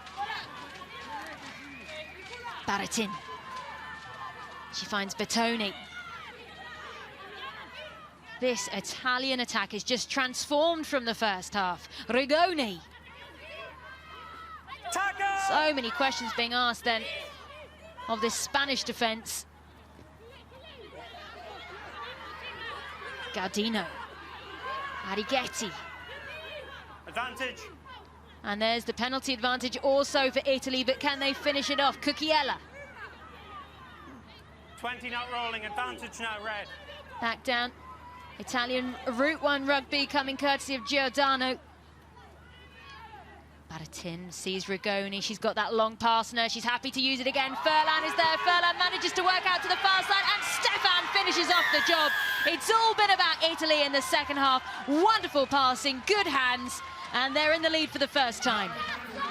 Baratin. She finds Bertoni. This Italian attack is just transformed from the first half. Rigoni. So many questions being asked then of this Spanish defense. Gardena. Arrighetti. Advantage. And there's the penalty advantage also for Italy, but can they finish it off? Cucchiella. 20 not rolling, advantage now, red. Back down. Italian Route 1 rugby coming courtesy of Giordano. Baratin sees Rigoni. She's got that long pass in her. She's happy to use it again. Furlan is there. Furlan manages to work out to the far side, and Stefan finishes off the job. It's all been about Italy in the second half. Wonderful passing, good hands, and they're in the lead for the first time.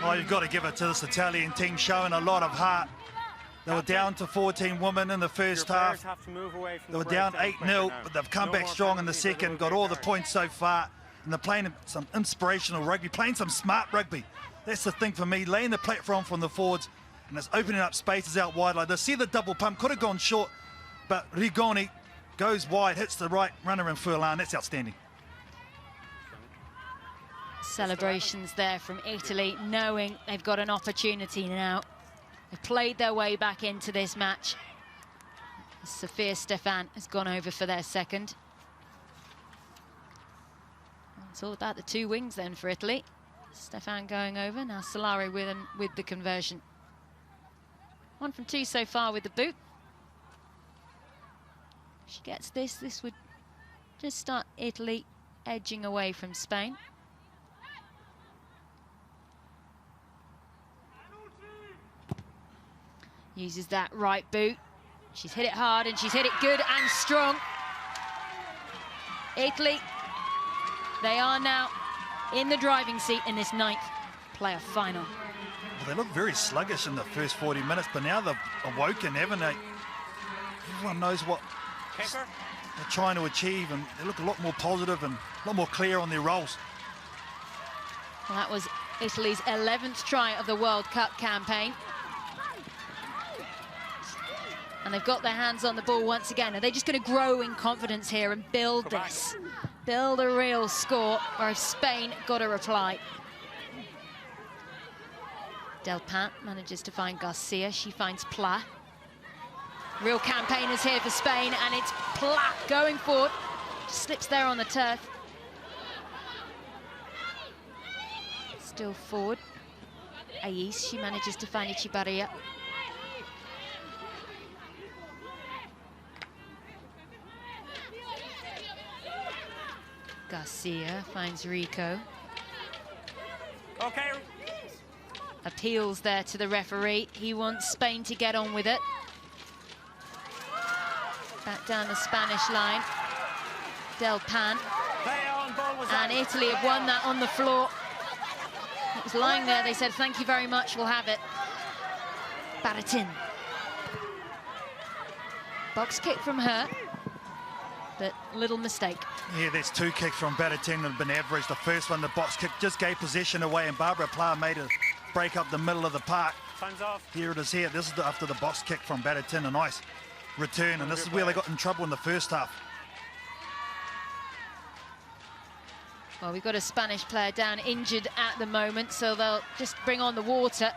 Oh, you've got to give it to this Italian team, showing a lot of heart. They were down to 14 women in the first half. Have to move away from They were the down breakdown 8-0, quicker but now. they've come No back more strong in the penalties, second, there got will all be the a points so far, and they're playing some inspirational rugby, playing some smart rugby. That's the thing for me, laying the platform from the forwards, and it's opening up spaces out wide like this. See the double pump, could have gone short, but Rigoni goes wide, hits the right runner in Furlan. That's outstanding. Celebrations there from Italy, knowing they've got an opportunity now. They've played their way back into this match. Sofia Stefan has gone over for their second. It's all about the two wings then for Italy. Stefan going over, now Solari with the conversion. 1 from 2 so far with the boot. If she gets this, this would just start Italy edging away from Spain. Uses that right boot. She's hit it hard and she's hit it good and strong. Italy, they are now in the driving seat in this 9th playoff final. Well, they look very sluggish in the first 40 minutes, but now they've awoken, haven't they? Everyone knows what they're trying to achieve, and they look a lot more positive and a lot more clear on their roles. Well, that was Italy's 11th try of the World Cup campaign. And they've got their hands on the ball once again. Are they just going to grow in confidence here and build this? Build a real score, or if Spain got a reply? Delpin manages to find Garcia. She finds Pla. Real campaigners here for Spain, and it's Pla going forward. Just slips there on the turf. Still forward. Ais, she manages to find Echevarria. Garcia finds Rico. Okay. Appeals there to the referee. He wants Spain to get on with it. Back down the Spanish line. Delpin. And Italy have won that on the floor. It was lying there. They said, thank you very much, we'll have it. Baratin. Box kick from her, but little mistake. Yeah, there's 2 kicks from Baratin that have been average. The first one, the box kick, just gave possession away, and Barbara Pla made a break up the middle of the park. Time's off. Here it is here. This is after the box kick from Baratin, a nice return, and this is where they got in trouble in the first half. Well, we've got a Spanish player down injured at the moment, so they'll just bring on the water.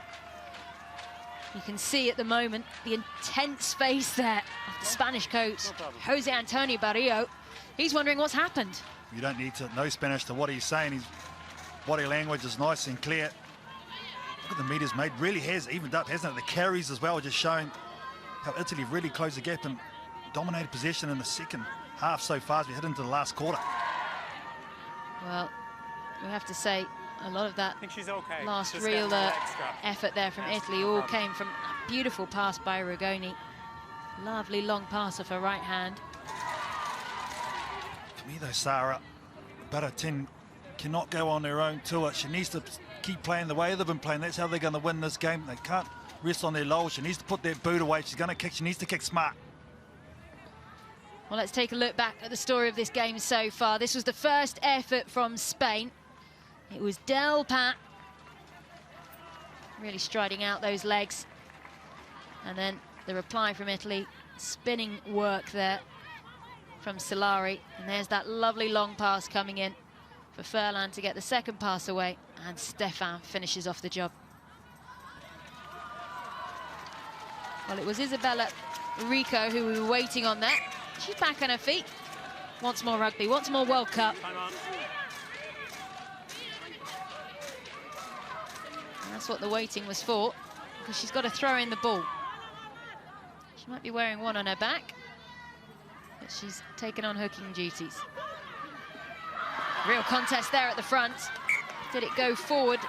You can see at the moment the intense face there of the Spanish coach, Jose Antonio Barrio. He's wondering what's happened. You don't need to know Spanish to what he's saying. His body language is nice and clear. Look at the meters made. Really has evened up, hasn't it? The carries as well, just showing how Italy really closed the gap and dominated possession in the second half so far as we head into the last quarter. Well, we have to say a lot of that I think she's okay. last Just real getting the leg strap. effort there from Yes, Italy no all problem. came from a beautiful pass by Rugoni. Lovely long pass off her right hand. For me though, Sarah, Baratin cannot go on their own tour. She needs to keep playing the way they've been playing. That's how they're going to win this game. They can't rest on their laurels. She needs to put that boot away. She's going to kick. She needs to kick smart. Well, let's take a look back at the story of this game so far. This was the first effort from Spain. It was Delpin really striding out those legs. And then the reply from Italy, spinning work there from Solari. And there's that lovely long pass coming in for Furlan to get the second pass away. And Stefan finishes off the job. Well, it was Isabella Rico who we were waiting on there. She's back on her feet. Wants more rugby, wants more World Cup. Time on. And that's what the waiting was for, because she's got to throw in the ball. She might be wearing one on her back, but she's taken on hooking duties. Real contest there at the front. Did it go forward?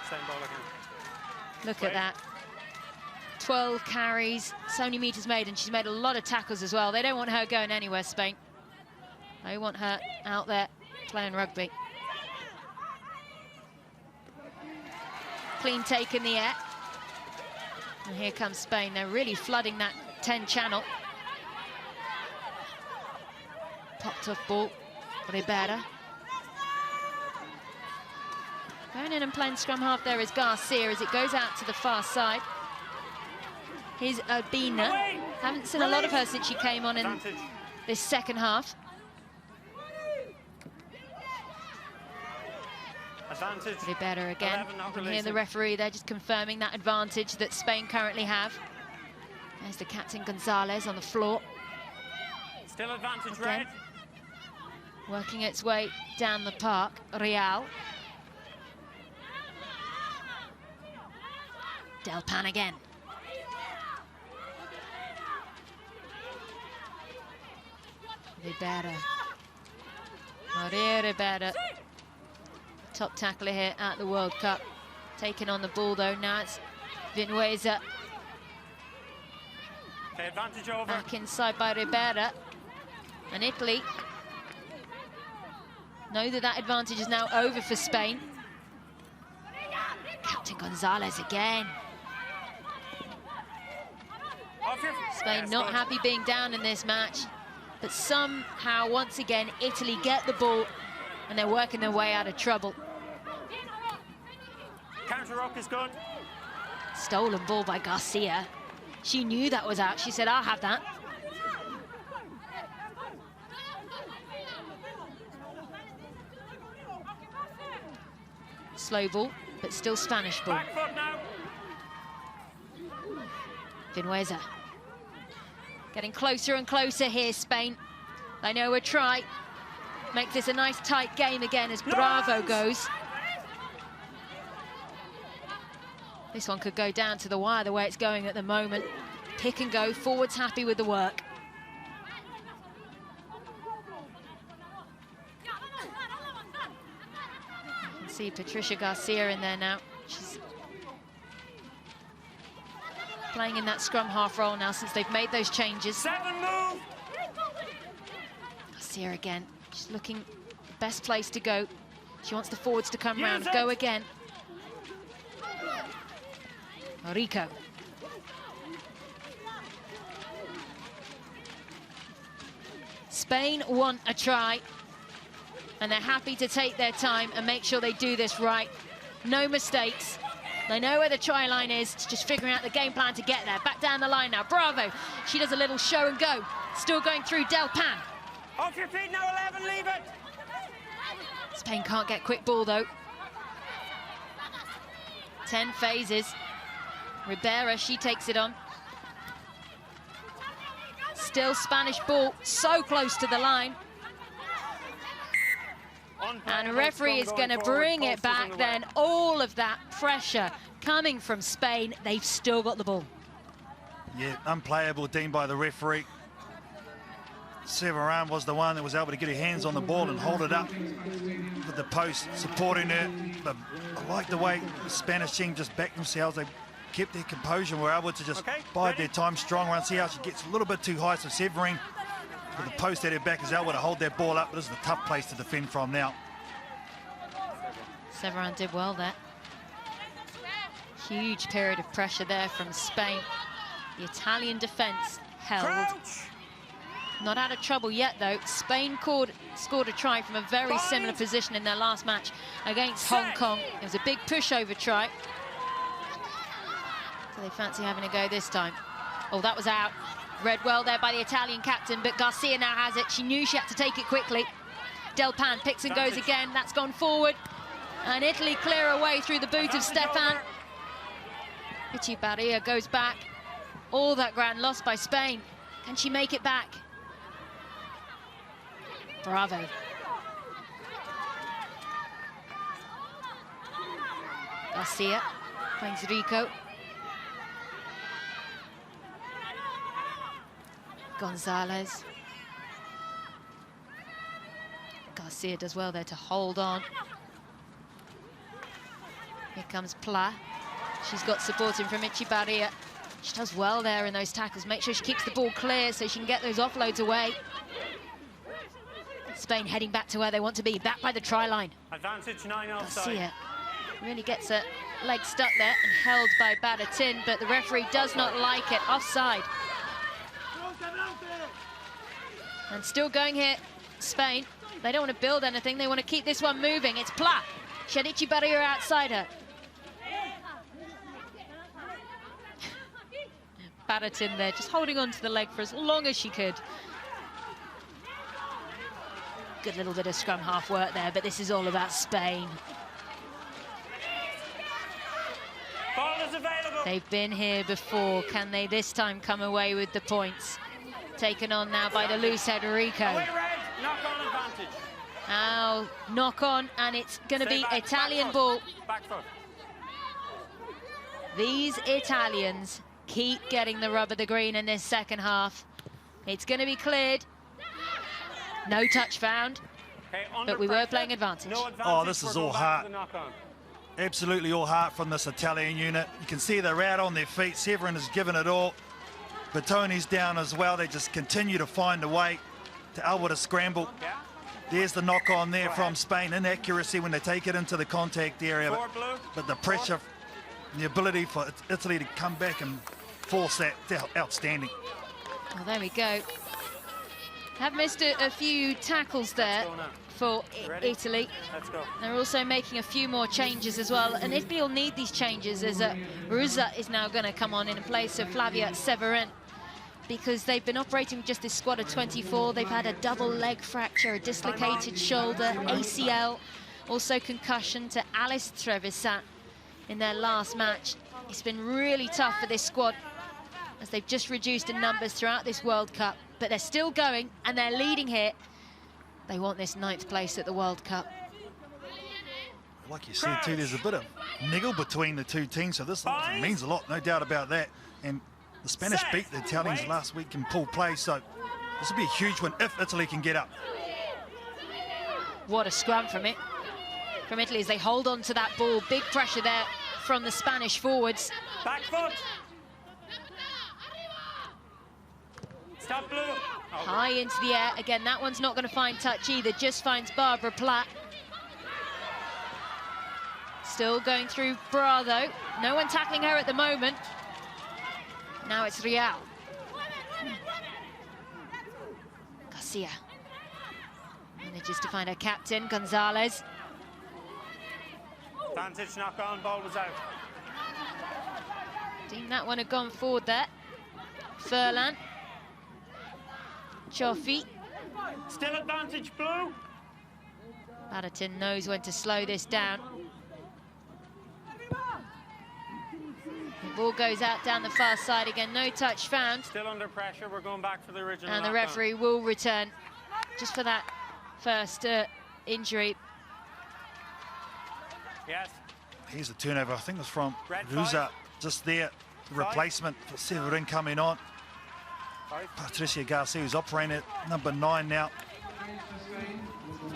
Same ball again. Look at that. 12 carries, so many meters made, and she's made a lot of tackles as well. They don't want her going anywhere, Spain. They want her out there playing rugby. clean take in the air. And here comes Spain. They're really flooding that 10 channel. Popped off ball, Ribera. Going in and playing scrum half there is Garcia as it goes out to the far side. Here's Gardena. Haven't seen a lot of her since she came on in this second half. Advantage. Ribera again. You can hear the referee there just confirming that advantage that Spain currently have. There's the captain Gonzalez on the floor. Still advantage, Again, red. working its way down the park, Real. Del Pan again. Ribera. Maria Ribera. Top tackler here at the World Cup. Taking on the ball though, now it's Vinuesa. Okay, advantage over. Back inside by Ribera. And Italy know that that advantage is now over for Spain. Captain Gonzalez again. Spain not happy being down in this match, but somehow, once again, Italy get the ball and they're working their way out of trouble. Counter rock is good. Stolen ball by Garcia. She knew that was out. She said, I'll have that. Slow ball, but still Spanish ball. Back foot now. Vinuesa. Getting closer and closer here, Spain. They know a try. Make this a nice tight game again as Bravo goes. This one could go down to the wire the way it's going at the moment. Pick and go, forwards happy with the work. You can see Patricia Garcia in there now. She's playing in that scrum half role now since they've made those changes. 7 move. Garcia again. She's looking the best place to go. She wants the forwards to come round. Go again. Rico. Spain want a try, and they're happy to take their time and make sure they do this right. No mistakes. They know where the try line is. It's just figuring out the game plan to get there. Back down the line now. Bravo. She does a little show and go. Still going through Del Pan. Off your feet now, 11, leave it. Spain can't get quick ball though. 10 phases. Ribera, she takes it on. Still Spanish ball, so close to the line. And a referee is going to bring it back then. All of that pressure coming from Spain. They've still got the ball. Yeah, unplayable deemed by the referee. Severan was the one that was able to get her hands on the ball and hold it up with the post, supporting her. But I like the way the Spanish team just backed themselves. They kept their composure and were able to just bide their time strong run. See how she gets a little bit too high, so Severin with the post at her back is able to hold that ball up. But this is a tough place to defend from now. Severin did well there. Huge period of pressure there from Spain. The Italian defence held. Crouch. Not out of trouble yet, though. Spain scored a try from a very similar position in their last match against Hong Kong. It was a big pushover try. So they fancy having a go this time. Oh, that was out. Read well there by the Italian captain, but Garcia now has it. She knew she had to take it quickly. Del Pan picks and goes again. That's gone forward. And Italy clear away through the boot of Stefan. Echevarria goes back. All that ground lost by Spain. Can she make it back? Bravo. Garcia finds Rico. Gonzalez. Garcia does well there to hold on. Here comes Pla. She's got supporting from Echevarria. She does well there in those tackles. Make sure she keeps the ball clear so she can get those offloads away. Spain heading back to where they want to be, back by the try line. Advantage 9 offside. Garcia. Really gets a leg stuck there and held by Badatin, but the referee does not like it. Offside. And still going here, Spain. They don't want to build anything. They want to keep this one moving. It's Pla. Shadichi Barrier outside her. Badatin there, just holding on to the leg for as long as she could. Good little bit of scrum half work there, but this is all about Spain. Ball is available. They've been here before. Can they this time come away with the points? Taken on now by the loose head Rico. Away red, knock on advantage. Now knock on, and it's going to be Italian ball. Back foot. These Italians keep getting the rub of the green in this second half. It's going to be cleared. No touch found, Okay, but we were playing advantage. No advantage. Oh, this is We're all going back heart. to the knock-on. Absolutely all heart from this Italian unit. You can see they're out on their feet. Severin has given it all. Bertoni's down as well. They just continue to find a way to able to scramble. Yeah. There's the knock on there from Spain. Inaccuracy when they take it into the contact area. Four blue. But the pressure, the ability for Italy to come back and force that, they're outstanding. Well, there we go. Have missed a few tackles there Let's go now. for Ready? Italy. Let's go. They're also making a few more changes as well, and Italy will need these changes as Ruza is now going to come on in place of Flavia Severin, because they've been operating with just this squad of 24. They've had a double leg fracture, a dislocated shoulder, ACL, also concussion to Alice Trevisan in their last match. It's been really tough for this squad as they've just reduced in numbers throughout this World Cup, but they're still going and they're leading here. They want this 9th place at the World Cup. Like you said too, there's a bit of niggle between the two teams, so this means a lot, no doubt about that. And the Spanish beat the Italians last week in pool play, so this will be a huge win if Italy can get up. What a scrum from Italy as they hold on to that ball. Big pressure there from the Spanish forwards. Back foot. Stop blue. Oh. High into the air. Again, that one's not going to find touch either. Just finds Barbara Platt. Still going through Bravo. No one tackling her at the moment. Now it's Real. Garcia manages to find her captain, Gonzalez. Advantage knock on, ball was out. Deemed that one had gone forward there. Furlan. Chofi. Still advantage blue. Badatin knows when to slow this down. The ball goes out down the far side again. No touch found. Still under pressure. We're going back for the original. And the knock-on. referee will return just for that first injury. Yes. Here's the turnover, I think it was from Red Ruza, five. just there. The replacement for Severin coming on. Patricia Garcia, who's operating at number 9 now.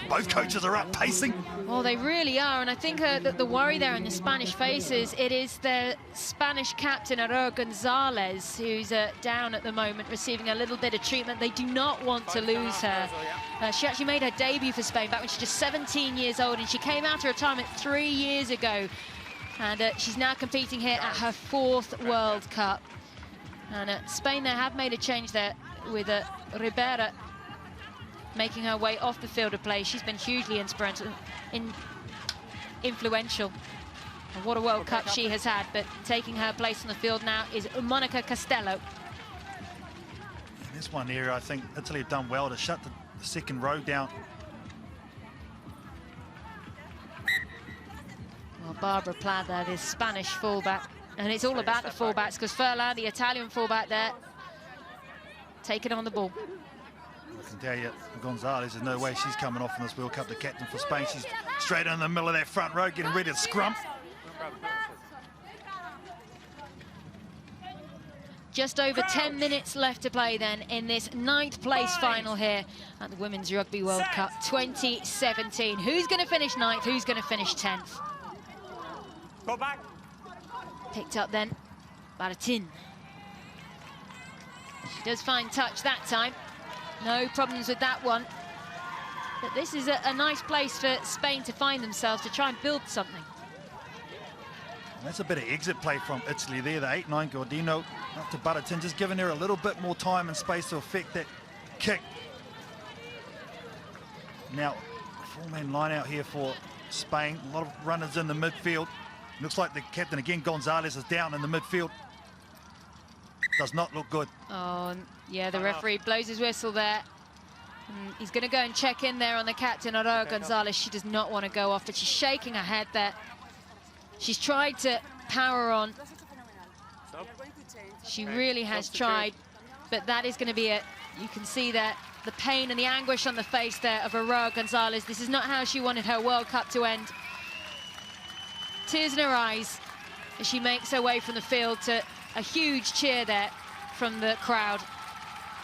Both coaches are up pacing. Well, they really are, and I think that the worry there in the Spanish faces, it is the Spanish captain, Aurora Gonzalez, who's down at the moment, receiving a little bit of treatment. They do not want to lose her. She actually made her debut for Spain back when she's just 17 years old, and she came out of retirement 3 years ago. And she's now competing here at her 4th World Cup. And Spain, they have made a change there with Ribera making her way off the field of play. She's been hugely influential. And what a World Cup she has had, but taking her place on the field now is Monica Costello. In this one area, I think Italy have done well to shut the second row down. Well, Barbara Platt there, this Spanish fullback. And it's all about the fullbacks, because Furlan, the Italian fullback there, taking on the ball. I can tell you, Gonzalez, there's no way she's coming off in this World Cup, the captain for Spain. She's straight in the middle of that front row, getting ready to scrum. Just over 10 minutes left to play then in this 9th place final here at the Women's Rugby World Cup 2017. Who's going to finish 9th? Who's going to finish 10th? Go back. Picked up then, Badatin. She does find touch that time. No problems with that one. But this is a nice place for Spain to find themselves, to try and build something. That's a bit of exit play from Italy there. The 8-9 Gardena up to Butterton, just giving her a little bit more time and space to affect that kick. Now, four-man line out here for Spain. A lot of runners in the midfield. Looks like the captain again, Gonzalez, is down in the midfield. Does not look good. Oh, yeah, the referee blows his whistle there. And he's going to go and check in there on the captain, Aurora Gonzalez. She does not want to go off, but she's shaking her head there. She's tried to power on. She really has tried, but that is going to be it. You can see that the pain and the anguish on the face there of Aurora Gonzalez. This is not how she wanted her World Cup to end. Tears in her eyes as she makes her way from the field to a huge cheer there from the crowd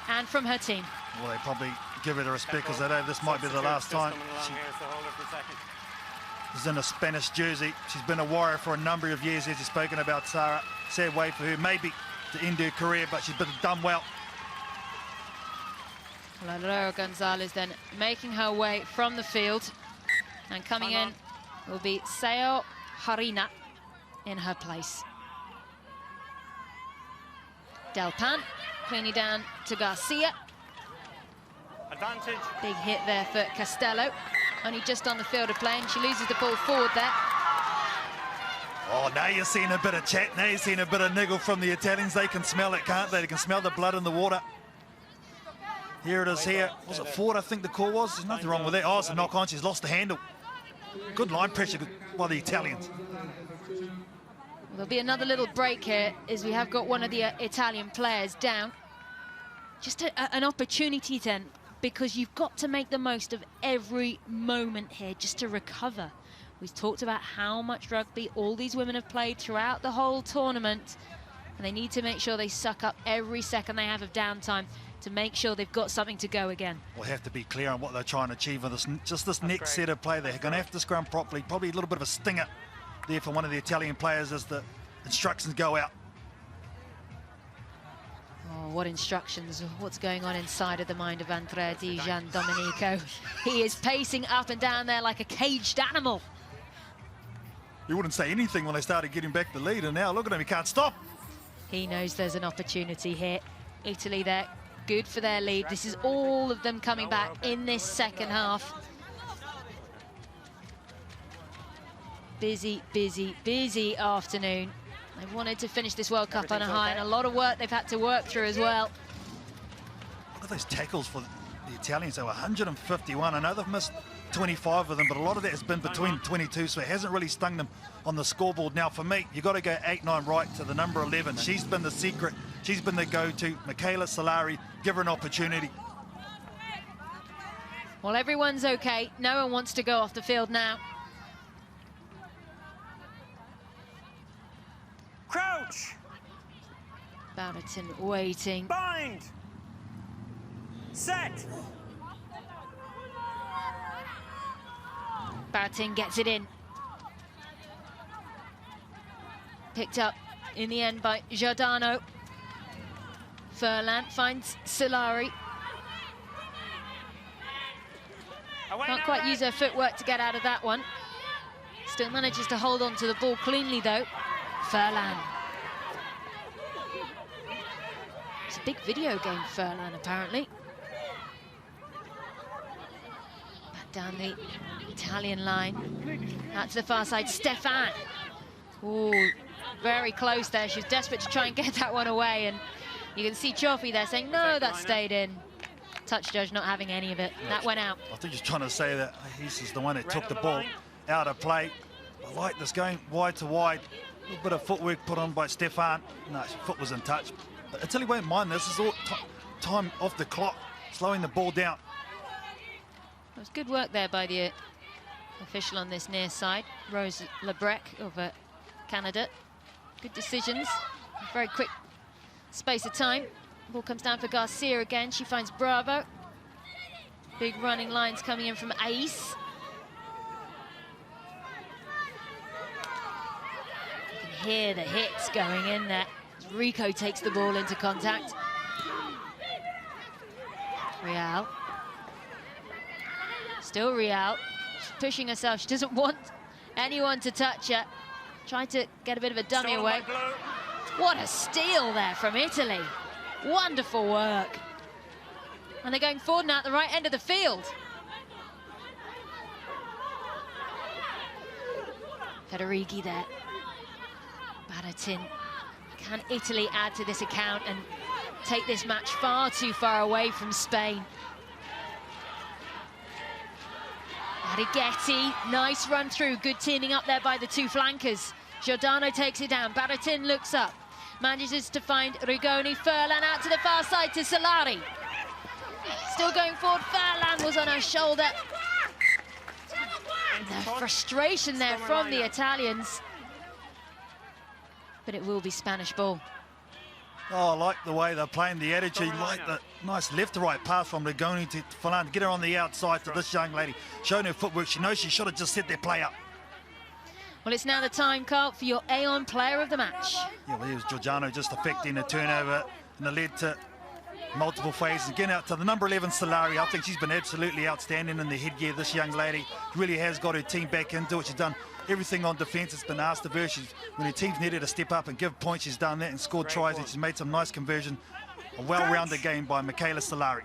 and from her team. Well, they probably give her the respect because they know this might be the last time she is in a Spanish jersey. She's been a warrior for a number of years, as you've spoken about, Sarah. Sad way for her maybe to end her career, but she's been done well. Aurora Gonzalez then making her way from the field, and coming in will be Silvia Gardena in her place. Delpan cleaning down to Garcia. Advantage. Big hit there for Costello. Only just on the field of play, and she loses the ball forward there. Oh, now you're seeing a bit of chat. Now you're seeing a bit of niggle from the Italians. They can smell it, can't they? They can smell the blood in the water. Here it is here. Was it forward, I think the call was? There's nothing wrong with that. Oh, it's a knock on. She's lost the handle. Good line pressure by the Italians. There'll be another little break here as we have got one of the Italian players down. Just an opportunity then, because you've got to make the most of every moment here just to recover. We've talked about how much rugby all these women have played throughout the whole tournament, and they need to make sure they suck up every second they have of downtime to make sure they've got something to go again. We'll have to be clear on what they're trying to achieve with this, just this next set of play. They're going to have to scrum properly. Probably a little bit of a stinger there for one of the Italian players as the instructions go out. Oh, what instructions, what's going on inside of the mind of Andrea Di Giandomenico. He is pacing up and down there like a caged animal. You wouldn't say anything when they started getting back the lead, and now look at him, he can't stop. He knows there's an opportunity here. Italy there, good for their lead. This is all of them coming back in this second half. Busy, busy, busy afternoon. They wanted to finish this World Cup on a high, and a lot of work they've had to work through as well. Look at those tackles for the Italians. They were 151. I know they've missed 25 of them, but a lot of that has been between 22, so it hasn't really stung them on the scoreboard. Now, for me, you've got to go 8-9 right to the number 11. She's been the secret. She's been the go-to. Michaela Solari, give her an opportunity. Well, everyone's okay. No one wants to go off the field now. Crouch. Bouterton waiting. Bind. Set. Bouterton gets it in. Picked up in the end by Giordano. Furlan finds Solari. Can't quite use her footwork to get out of that one. Still manages to hold on to the ball cleanly though. Furlan. It's a big video game, Furlan, apparently. Back down the Italian line. Out to the far side, Stefan. Ooh, very close there. She was desperate to try and get that one away, and you can see Cioffi there saying, no, that stayed in. Touch judge not having any of it. That went out. I think he's trying to say that he's the one that took the ball out of play. I like this going wide to wide. A little bit of footwork put on by Stefan. No, his foot was in touch. But Italy won't mind this. This is all time off the clock, slowing the ball down. It was good work there by the official on this near side, Rose Lebrec of Canada. Good decisions, very quick space of time. Ball comes down for Garcia again. She finds Bravo. Big running lines coming in from Ace. You can hear the hits going in there. Rico takes the ball into contact. Real. Still Real. She's pushing herself. She doesn't want anyone to touch her. Tried to get a bit of a dummy Stolen away. by Blue. What a steal there from Italy. Wonderful work. And they're going forward now at the right end of the field. Federighi there. Baratin. Can Italy add to this account and take this match far too far away from Spain? Righetti, nice run through, good teaming up there by the two flankers. Giordano takes it down, Baratin looks up, manages to find Rigoni, Furlan out to the far side to Solari. Still going forward, Furlan was on her shoulder. And the frustration there from the Italians. But it will be Spanish ball. Oh, I like the way they're playing, the attitude, like the nice left-to-right pass from Rigoni to Furlan to get her on the outside to this young lady. Showing her footwork, she knows she should have just set their play up. Well, it's now the time, Carl, for your Aeon player of the match. Yeah, well, here's Giordano just affecting the turnover, and it led to multiple phases. Again, out to the number 11, Solari. I think she's been absolutely outstanding in the headgear. This young lady really has got her team back into it. She's done everything on defence that's been asked of her. When her team's needed to step up and give points, she's done that and scored tries, and she's made some nice conversion. A well-rounded game by Michaela Solari.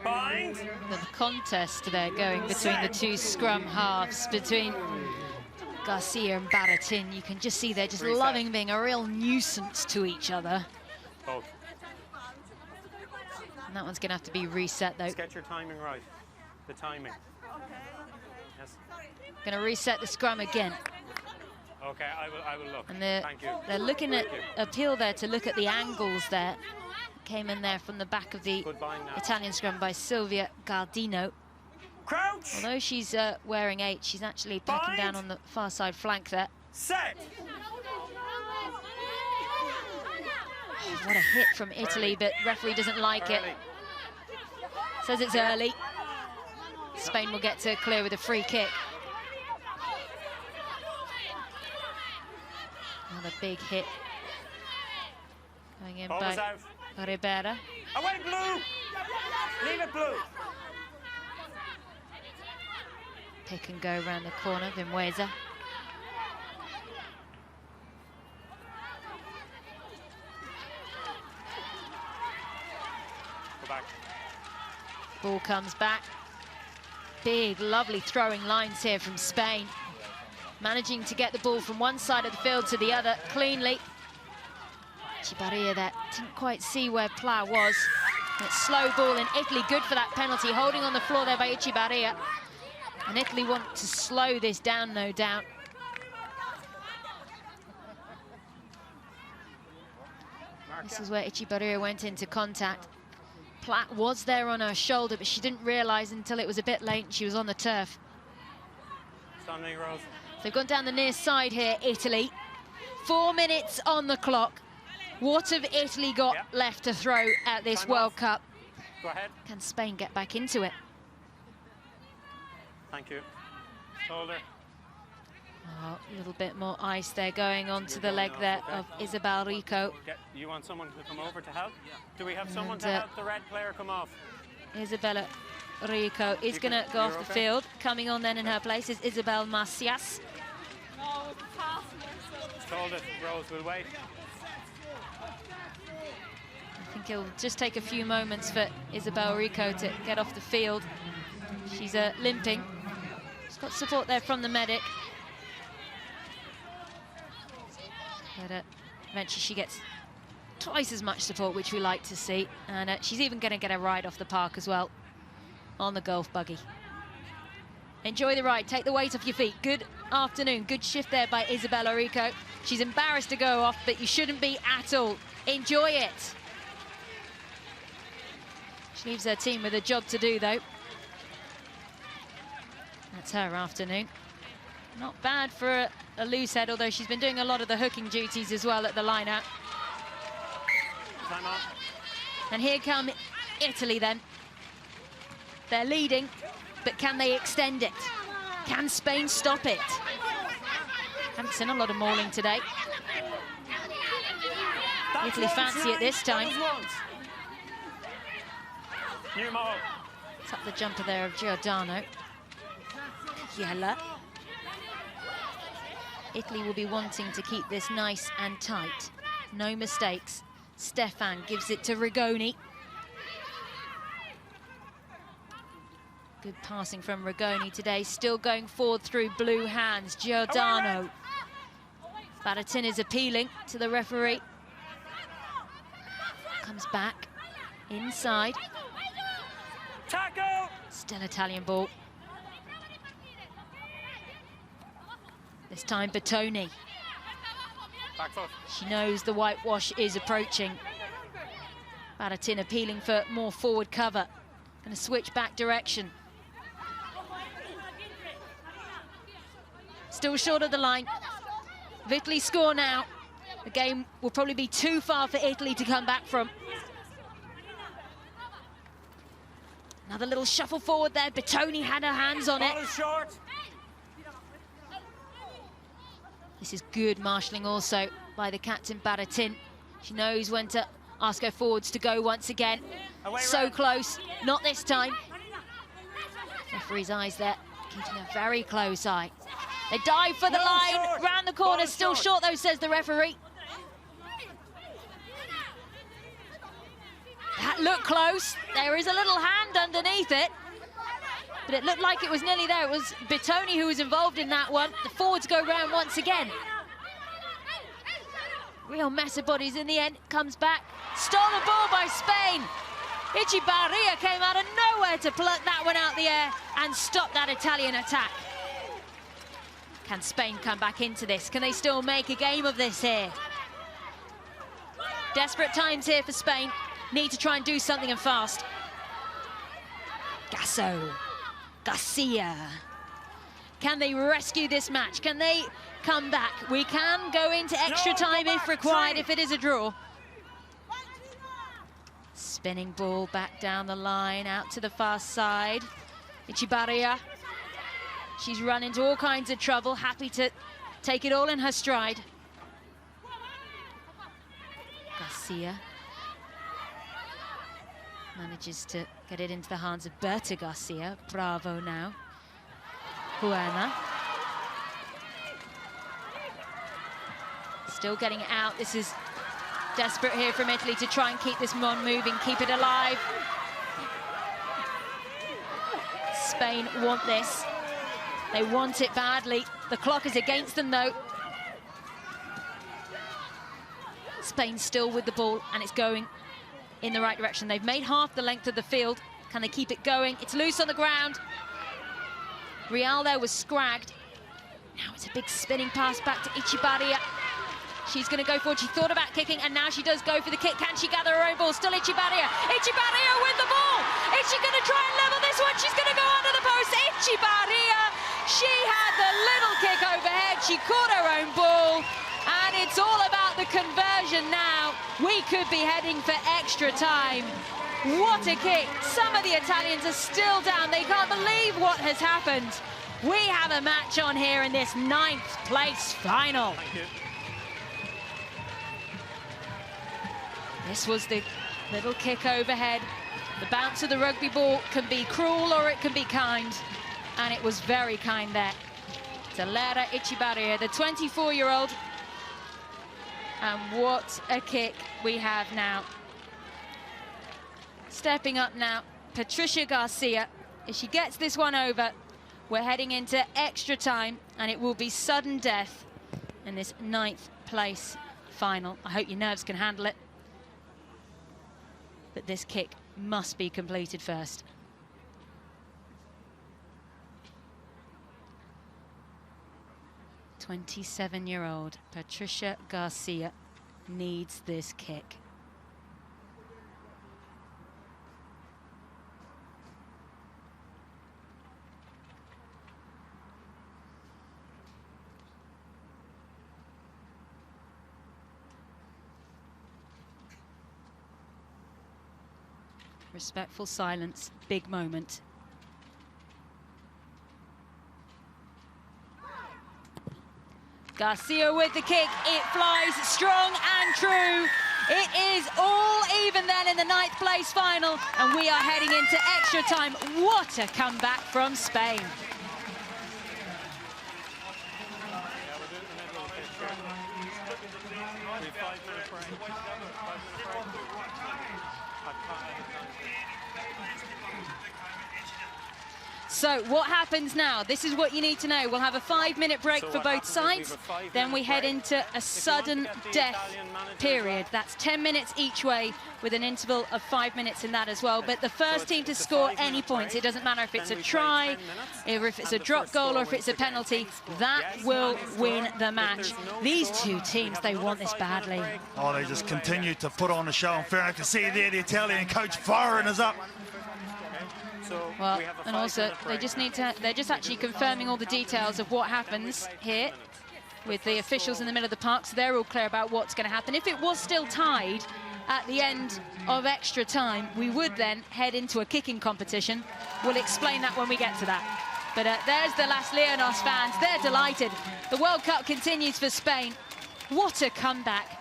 Bind. The contest there going between the two scrum halves, between Garcia and Baratin. You can just see they're just loving being a real nuisance to each other. Both. And that one's going to have to be reset, though. Let's get your timing right. The timing. Yes. Going to reset the scrum again. Okay, I will look. And Thank you. they're looking at appeal there to look at the angles there. Came in there from the back of the Italian scrum by Silvia Gardena. Crouch. Although she's wearing 8, she's actually packing down on the far side flank there. Set. Oh, what a hit from Italy, but referee doesn't like it. Says it's early. Spain will get to clear with a free kick. Another big hit. Going in by Ribera. Away, Blue. Leave it, Blue. Pick and go around the corner, Vimueza. Go back. Ball comes back. Big, lovely throwing lines here from Spain. Managing to get the ball from one side of the field to the other cleanly. Echevarria there didn't quite see where Pla was. That slow ball in Italy, good for that penalty. Holding on the floor there by Echevarria. And Italy want to slow this down, no doubt. This is where Echevarria went into contact. Platt was there on her shoulder, but she didn't realise until it was a bit late and she was on the turf. Stand me, Rose. They've gone down the near side here, Italy. 4 minutes on the clock. What have Italy got left to throw at this World Cup? Go ahead. Can Spain get back into it? Thank you. Shoulder. Oh, a little bit more ice there going onto the leg there of Isabel Rico. You want someone to come over to help? Do we have someone to help the red player come off? Isabella Rico is going to go off the field. Coming on then in her place is Isabel Macias. Hold it, Rose, we'll wait. I think it'll just take a few moments for Isabel Rico to get off the field. She's limping. She's got support there from the medic. But eventually she gets twice as much support, which we like to see. And she's even going to get a ride off the park as well on the golf buggy. Enjoy the ride, take the weight off your feet. Good afternoon, good shift there by Isabella Rico. She's embarrassed to go off, but you shouldn't be at all. Enjoy it. She leaves her team with a job to do, though. That's her afternoon. Not bad for a loose head, although she's been doing a lot of the hooking duties as well at the line-out. Time on. And here come Italy then. They're leading, but can they extend it? Can Spain stop it? Haven't seen a lot of mauling today. Italy fancy it this time. New maul. It's up the jumper there of Giordano. Yella. Italy will be wanting to keep this nice and tight. No mistakes. Stefan gives it to Rigoni. Good passing from Rigoni today. Still going forward through blue hands. Giordano. Baratin is appealing to the referee. Comes back inside. Tackle! Still Italian ball. This time Bertoni. Back foot. She knows the whitewash is approaching. Baratin appealing for more forward cover. Going to switch back direction. Still short of the line. If Italy score now, the game will probably be too far for Italy to come back from. Another little shuffle forward there. Bertoni had her hands on it. Ball is short. This is good marshalling also by the captain Baratin. She knows when to ask her forwards to go once again. So close, not this time. Referee's eyes there, keeping a very close eye. They dive for the line, round the corner, still short though, says the referee. That looked close. There is a little hand underneath it, but it looked like it was nearly there. It was Bertoni who was involved in that one. The forwards go round once again. Real mess of bodies in the end. Comes back. Stolen ball by Spain. Echevarria came out of nowhere to pluck that one out the air and stop that Italian attack. Can Spain come back into this? Can they still make a game of this here? Desperate times here for Spain. Need to try and do something and fast. Gasso. Garcia. Can they rescue this match? Can they come back? We can go into extra time if required, if it is a draw. Spinning ball back down the line, out to the far side. Echevarria. She's run into all kinds of trouble, happy to take it all in her stride. Garcia manages to get it into the hands of Berta Garcia. Bravo now. Juana. Still getting it out. This is desperate here from Italy to try and keep this mon moving, keep it alive. Spain want this. They want it badly. The clock is against them though. Spain still with the ball and it's going in the right direction. They've made half the length of the field. Can they keep it going? It's loose on the ground. Real there was scragged. Now it's a big spinning pass back to Echevarria. She's going to go forward. She thought about kicking, and now she does go for the kick. Can she gather her own ball? Still Echevarria. Echevarria with the ball. Is she going to try and level this one? She's going to go under the post. Echevarria. She had the little kick overhead. She caught her own ball, and it's all about the conversion now. We could be heading for extra time. What a kick. Some of the Italians are still down. They can't believe what has happened. We have a match on here in this 9th place final. Thank you. This was the little kick overhead. The bounce of the rugby ball can be cruel or it can be kind. And it was very kind there. To Lara Echevarria, the 24-year-old. And what a kick we have now. Stepping up now, Patricia Garcia. If she gets this one over, we're heading into extra time, and it will be sudden death in this 9th place final. I hope your nerves can handle it. But this kick must be completed first. "27-year-old Patricia Garcia needs this kick." Respectful silence, big moment. Garcia with the kick, it flies strong and true. It is all even then in the 9th place final, and we are heading into extra time. What a comeback from Spain. So what happens now? This is what you need to know. We'll have a 5-minute break So for what both happens is sides. we have a Then we 5-minute head break. into a If you want to sudden get the death Italian manager as period. well. That's 10 minutes each way with an interval of 5 minutes in that as well. But the first team to it's a score 5-minute any points, break. it doesn't matter if it's a Then we play try, 10 minutes, if it's a and the drop first goal or score if it's a wins the game. penalty, Any score. that Yes, will any score. win the If match. there's no These score, two we teams, have they another want this 5-minute badly. break, Oh, and they then just we play continue again. to put on a show. And fair enough to see there, the Italian coach firing us up. So Well, we have a and also 5-minute they break. just need to, they're just actually confirming all the details of what happens here with the officials in the middle of the park, so they're all clear about what's going to happen. If it was still tied at the end of extra time, we would then head into a kicking competition. We'll explain that when we get to that. But there's the Las Leonos fans. They're delighted. The World Cup continues for Spain. What a comeback.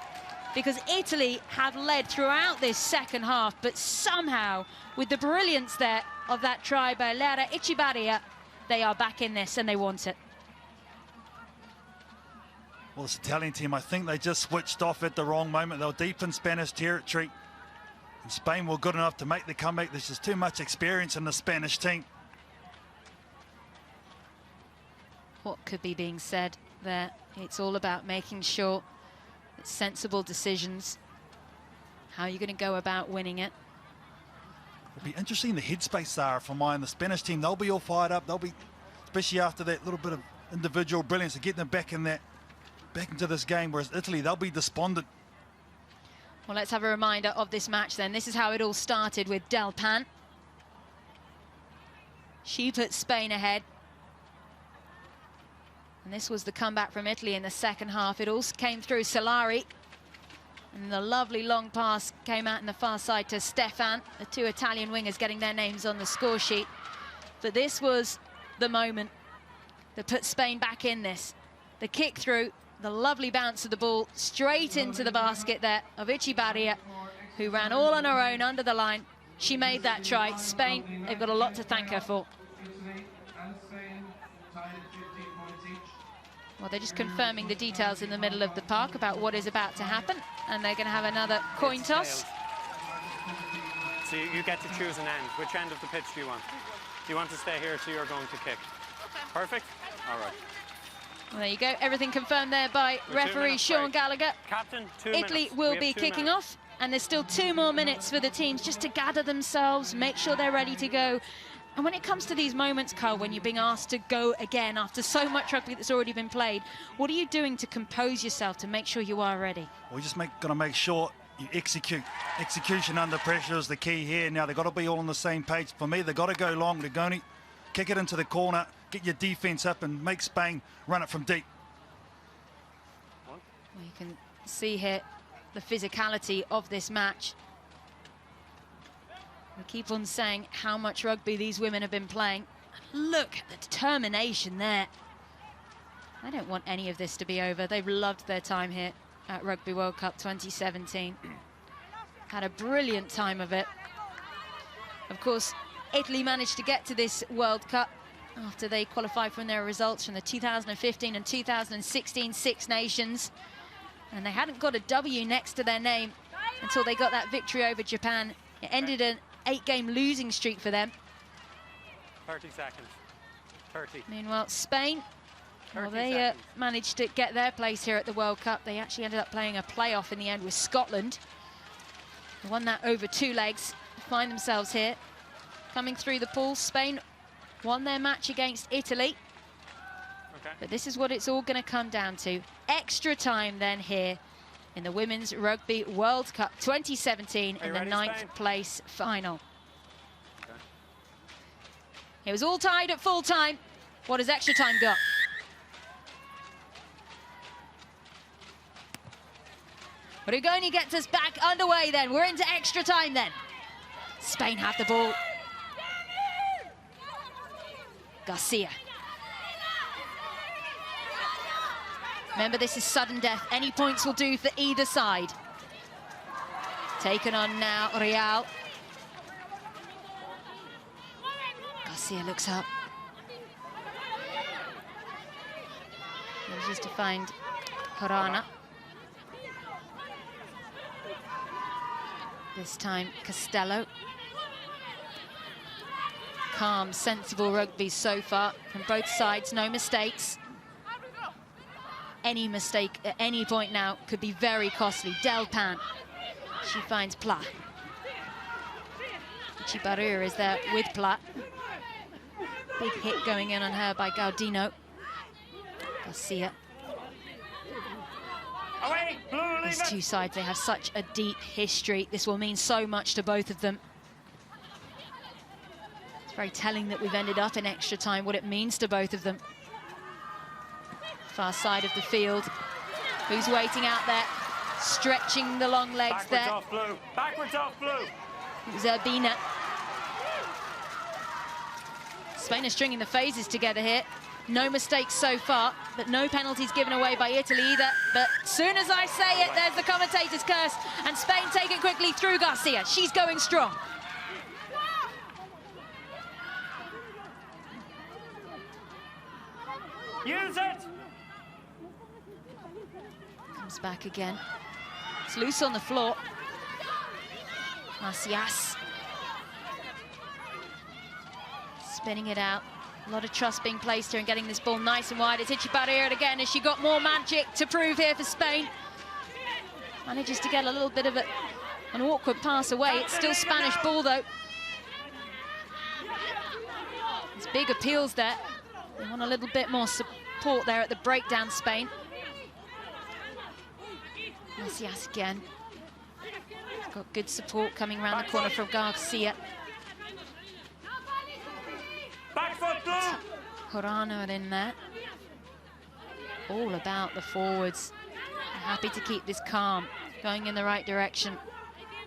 Because Italy have led throughout this second half, but somehow, with the brilliance there of that try by Lara Echevarria, they are back in this and they want it. Well, this Italian team, I think they just switched off at the wrong moment. They were deep in Spanish territory. And Spain were good enough to make the comeback. There's just too much experience in the Spanish team. What could be being said there? It's all about making sure it's sensible decisions. How are you going to go about winning it? It'll be interesting the headspace Zara for mine. The Spanish team, they'll be all fired up. They'll be, especially after that little bit of individual brilliance, to get them back in that, back into this game. Whereas Italy, they'll be despondent. Well, let's have a reminder of this match then. This is how it all started with Del Pan. She put Spain ahead. And this was the comeback from Italy in the second half. It all came through Solari. And the lovely long pass came out in the far side to Stefan. The two Italian wingers getting their names on the score sheet. But this was the moment that put Spain back in this. The kick through, the lovely bounce of the ball straight into the basket there of Echevarria, who ran all on her own under the line. She made that try. Spain, they've got a lot to thank her for. Italy and Spain tied 15 points each. Well, they're just confirming the details in the middle of the park about what is about to happen. And they're going to have another coin It's toss. tails. So you get to choose an end. Which end of the pitch do you want? Do you want to stay here, so you're going to kick? Perfect? All right. Well, there you go. Everything confirmed there by We're 2 referee minutes Sean break. Gallagher. Captain, 2 Italy minutes. will We have be 2 kicking minutes. off. And there's still 2 more minutes for the teams just to gather themselves, make sure they're ready to go. And when it comes to these moments, Carl, when you're being asked to go again after so much rugby that's already been played, what are you doing to compose yourself to make sure you are ready? We're just going to make sure you execute. Execution under pressure is the key here. Now, they've got to be all on the same page. For me, they've got to go long. They're going to kick it into the corner, get your defence up and make Spain run it from deep. Well, you can see here the physicality of this match. We keep on saying how much rugby these women have been playing. Look at the determination there. I don't want any of this to be over. They've loved their time here at Rugby World Cup 2017. Had a brilliant time of it. Of course, Italy managed to get to this World Cup after they qualified from their results from the 2015 and 2016 Six Nations. And they hadn't got a W next to their name until they got that victory over Japan. It ended an 8-game losing streak for them. 30 seconds. 30. Meanwhile, Spain, well, 30 they seconds. managed to get their place here at the World Cup. They actually ended up playing a playoff in the end with Scotland. They won that over 2 legs, find themselves here. Coming through the pool, Spain won their match against Italy. Okay. But this is what it's all going to come down to. Extra time then here in the Women's Rugby World Cup 2017 Are you in the ready, 9th Spain? place final. Okay. It was all tied at full time. What has extra time got? Rigoni gets us back underway then. We're into extra time then. Spain have the ball. Garcia. Remember, this is sudden death. Any points will do for either side. Taken on now, Real. Garcia looks up. Manages to find Harana. This time, Costello. calm, sensible rugby so far from both sides. No mistakes. Any mistake at any point now could be very costly. Delpan. She finds Pla. Chibarir is there with Pla. Big hit going in on her by Gardena. Garcia. Away, blue, These two sides, they have such a deep history. This will mean so much to both of them. It's very telling that we've ended up in extra time, what it means to both of them. Far side of the field. Who's waiting out there? Stretching the long legs backwards there. off blue, backwards off blue. Zerbina. Spain are stringing the phases together here. No mistakes so far, but no penalties given away by Italy either. But soon as I say it, there's the commentator's curse, and Spain take it quickly through Garcia. She's going strong. Use it. Comes back again. It's loose on the floor. Macias. Spinning it out. A lot of trust being placed here and getting this ball nice and wide. It's Ichibarrier again. Has she got more magic to prove here for Spain? Manages to get a little bit of an awkward pass away. It's still Spanish ball, though. There's big appeals there. They want a little bit more support there at the breakdown, Spain. Macias again. Got good support coming around the corner from Garcia. Back foot blue. Horano are in there. All about the forwards. They're happy to keep this calm, going in the right direction.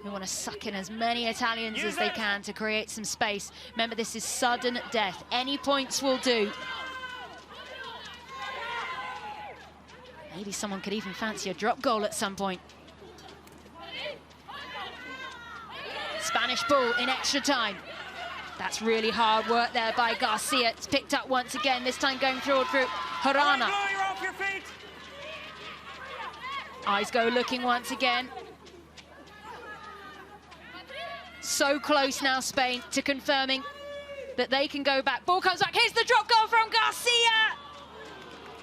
They want to suck in as many Italians as they can to create some space. Remember, this is sudden death. Any points will do. Maybe someone could even fancy a drop goal at some point. Spanish ball in extra time. That's really hard work there by Garcia. It's picked up once again, this time going through Harana. You're off your feet. Eyes go looking once again. So close now, Spain, to confirming that they can go back. Ball comes back. Here's the drop goal from Garcia.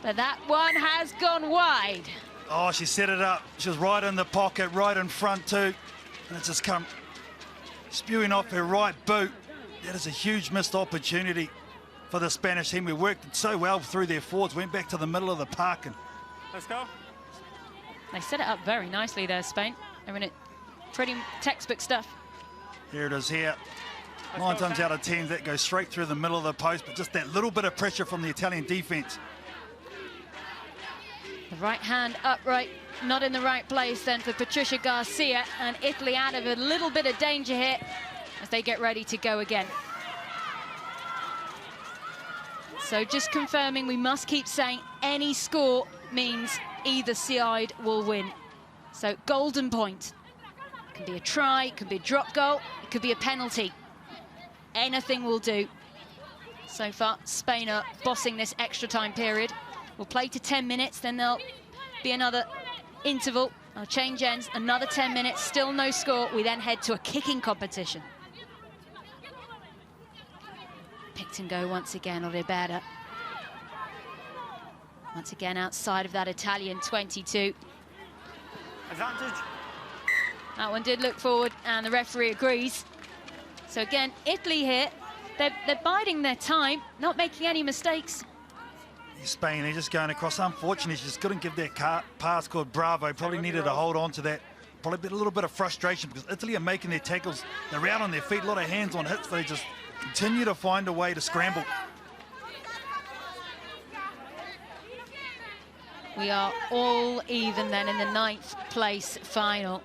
But that one has gone wide. Oh, she set it up. She was right in the pocket, right in front too. And it's just come spewing off her right boot. That is a huge missed opportunity for the Spanish team. We worked so well through their forwards, went back to the middle of the park. And Let's go. They set it up very nicely there, Spain. They're in it. Pretty textbook stuff. here it is here. 9 times out of 10, that goes straight through the middle of the post, but just that little bit of pressure from the Italian defense. The right hand upright, not in the right place then for Patricia Garcia, and Italy out of a little bit of danger here as they get ready to go again. So just confirming, we must keep saying any score means either side will win. So golden point. It can be a try, it can be a drop goal, it could be a penalty. Anything will do. So far, Spain are bossing this extra time period. We'll play to 10 minutes, then there'll be another interval. I'll change ends, another 10 minutes, still no score. We then head to a kicking competition. Picked and go once again, Ribera. Once again outside of that Italian 22. Advantage. That one did look forward, and the referee agrees. So again, Italy here, they're biding their time, not making any mistakes. Spain, they're just going across. Unfortunately, she just couldn't give that pass called Bravo. Probably needed to hold on to that. Probably a little bit of frustration because Italy are making their tackles. They're out on their feet, a lot of hands on hits. They just continue to find a way to scramble. We are all even then in the 9th place final.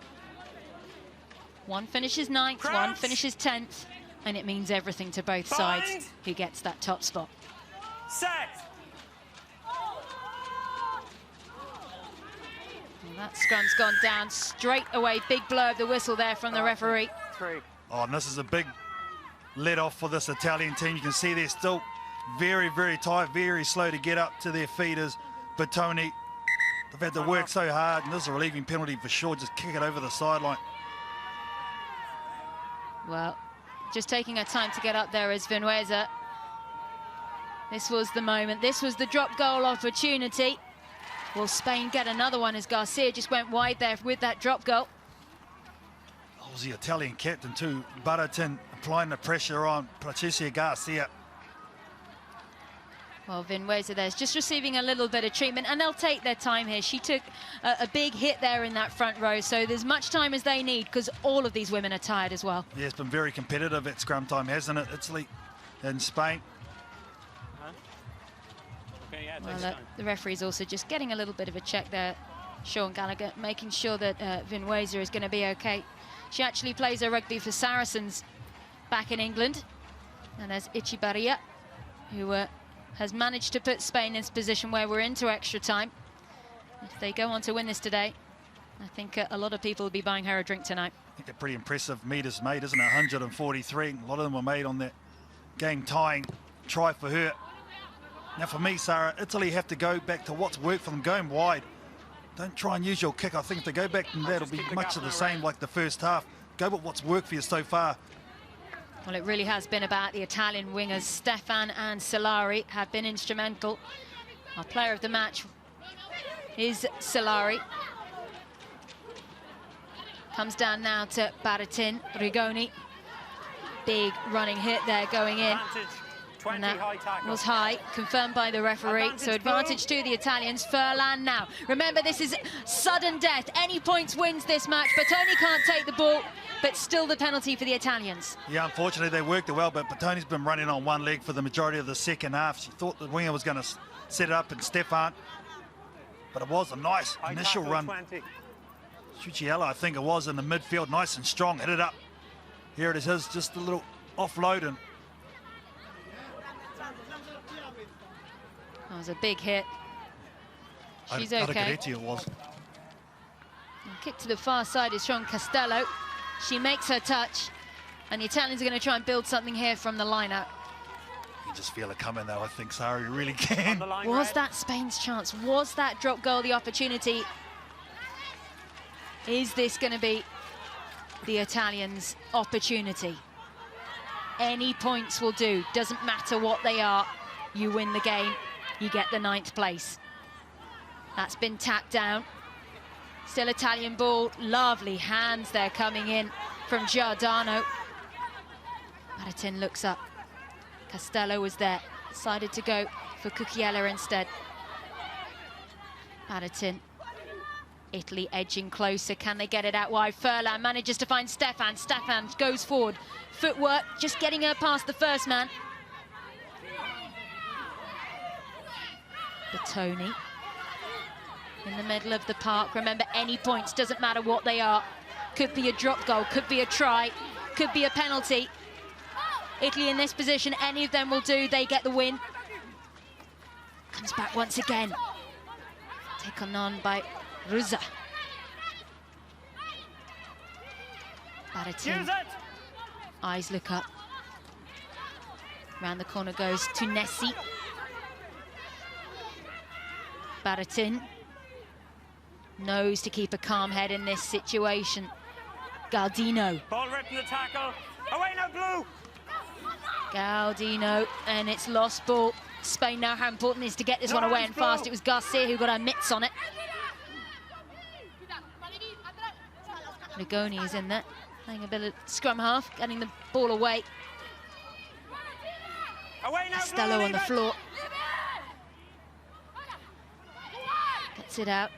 One finishes 9th, one finishes 10th, and it means everything to both sides who gets that top spot. Set. Well, that scrum's gone down straight away. Big blow of the whistle there from the referee. 3. Oh, and this is a big let off for this Italian team. You can see they're still very, very tight, very slow to get up to their feet as Bertoni. They've had to work so hard, and this is a relieving penalty for sure. Just kick it over the sideline. Well, just taking her time to get up there is Vinuesa. This was the moment. This was the drop goal opportunity. Will Spain get another one as Garcia just went wide there with that drop goal? That was the Italian captain too, Baratin, applying the pressure on Patricia Garcia. Well, Vinuesa there's just receiving a little bit of treatment, and they'll take their time here. She took a big hit there in that front row, so there's much time as they need, because all of these women are tired as well. Yeah, it's been very competitive at scrum time, hasn't it? Italy and Spain. Okay, yeah, Well, the referee's also just getting a little bit of a check there, Sean Gallagher, making sure that Vinuesa is going to be okay. She actually plays her rugby for Saracens back in England, and there's Echevarria, who has managed to put Spain in this position where we're into extra time. If they go on to win this today, I think a lot of people will be buying her a drink tonight. I think they're pretty impressive meters made, isn't it? 143. A lot of them were made on that game-tying try for her. Now for me, Sarah, Italy have to go back to what's worked for them, going wide. Don't try and use your kick. I think if they go back, then that'll be much of the same like the first half. Go with what's worked for you so far. Well, it really has been about the Italian wingers. Stefan and Solari have been instrumental. Our player of the match is Solari. Comes down now to Baratin, Rigoni. Big running hit there going in. Advantage, 20 And that high tackle. was high, confirmed by the referee. Advantage So advantage to the Italians. Furlan now. Remember, this is sudden death. Any points wins this match. Batoni can't take the ball, but still the penalty for the Italians. Yeah, unfortunately, they worked it well, but Batoni's been running on one leg for the majority of the second half. She thought the winger was going to set it up, and Stefan. But it was a nice High initial tackle, run. 20. Chuchiella, I think it was, in the midfield, nice and strong, hit it up. Here it is, just a little offload, and That was a big hit. She's okay. Adagaretti it was. And kick to the far side is Sean Costello. She makes her touch, and the Italians are going to try and build something here from the line-out. You just feel it coming, though, I think, Sarah, you really On can. the line, Was red. that Spain's chance? Was that drop goal the opportunity? Is this going to be the Italians' opportunity? Any points will do. Doesn't matter what they are. You win the game. You get the 9th place. That's been tapped down. Still Italian ball. Lovely hands there coming in from Giordano. Baratin looks up. Costello was there. Decided to go for Cucchiella instead. Baratin. Italy edging closer. Can they get it out wide? Furlan manages to find Stefan. Stefan goes forward. Footwork, just getting her past the first man. Batoni in the middle of the park. Remember, any points, doesn't matter what they are. Could be a drop goal, could be a try, could be a penalty. Italy in this position, any of them will do. They get the win. Comes back once again. Taken on by Ruza. Baratin. Use it! Eyes look up. Round the corner goes to Nessi. Baratin knows to keep a calm head in this situation. Gardino. Ball ripped in the tackle. Away now, blue! Gardino, and it's lost ball. Spain know how important it is to get this one away and fast. It was Garcia who got her mitts on it. Rigoni is in there, playing a bit of scrum half, getting the ball away. Away now, Costello blue, on the leave it. floor. Gets it out.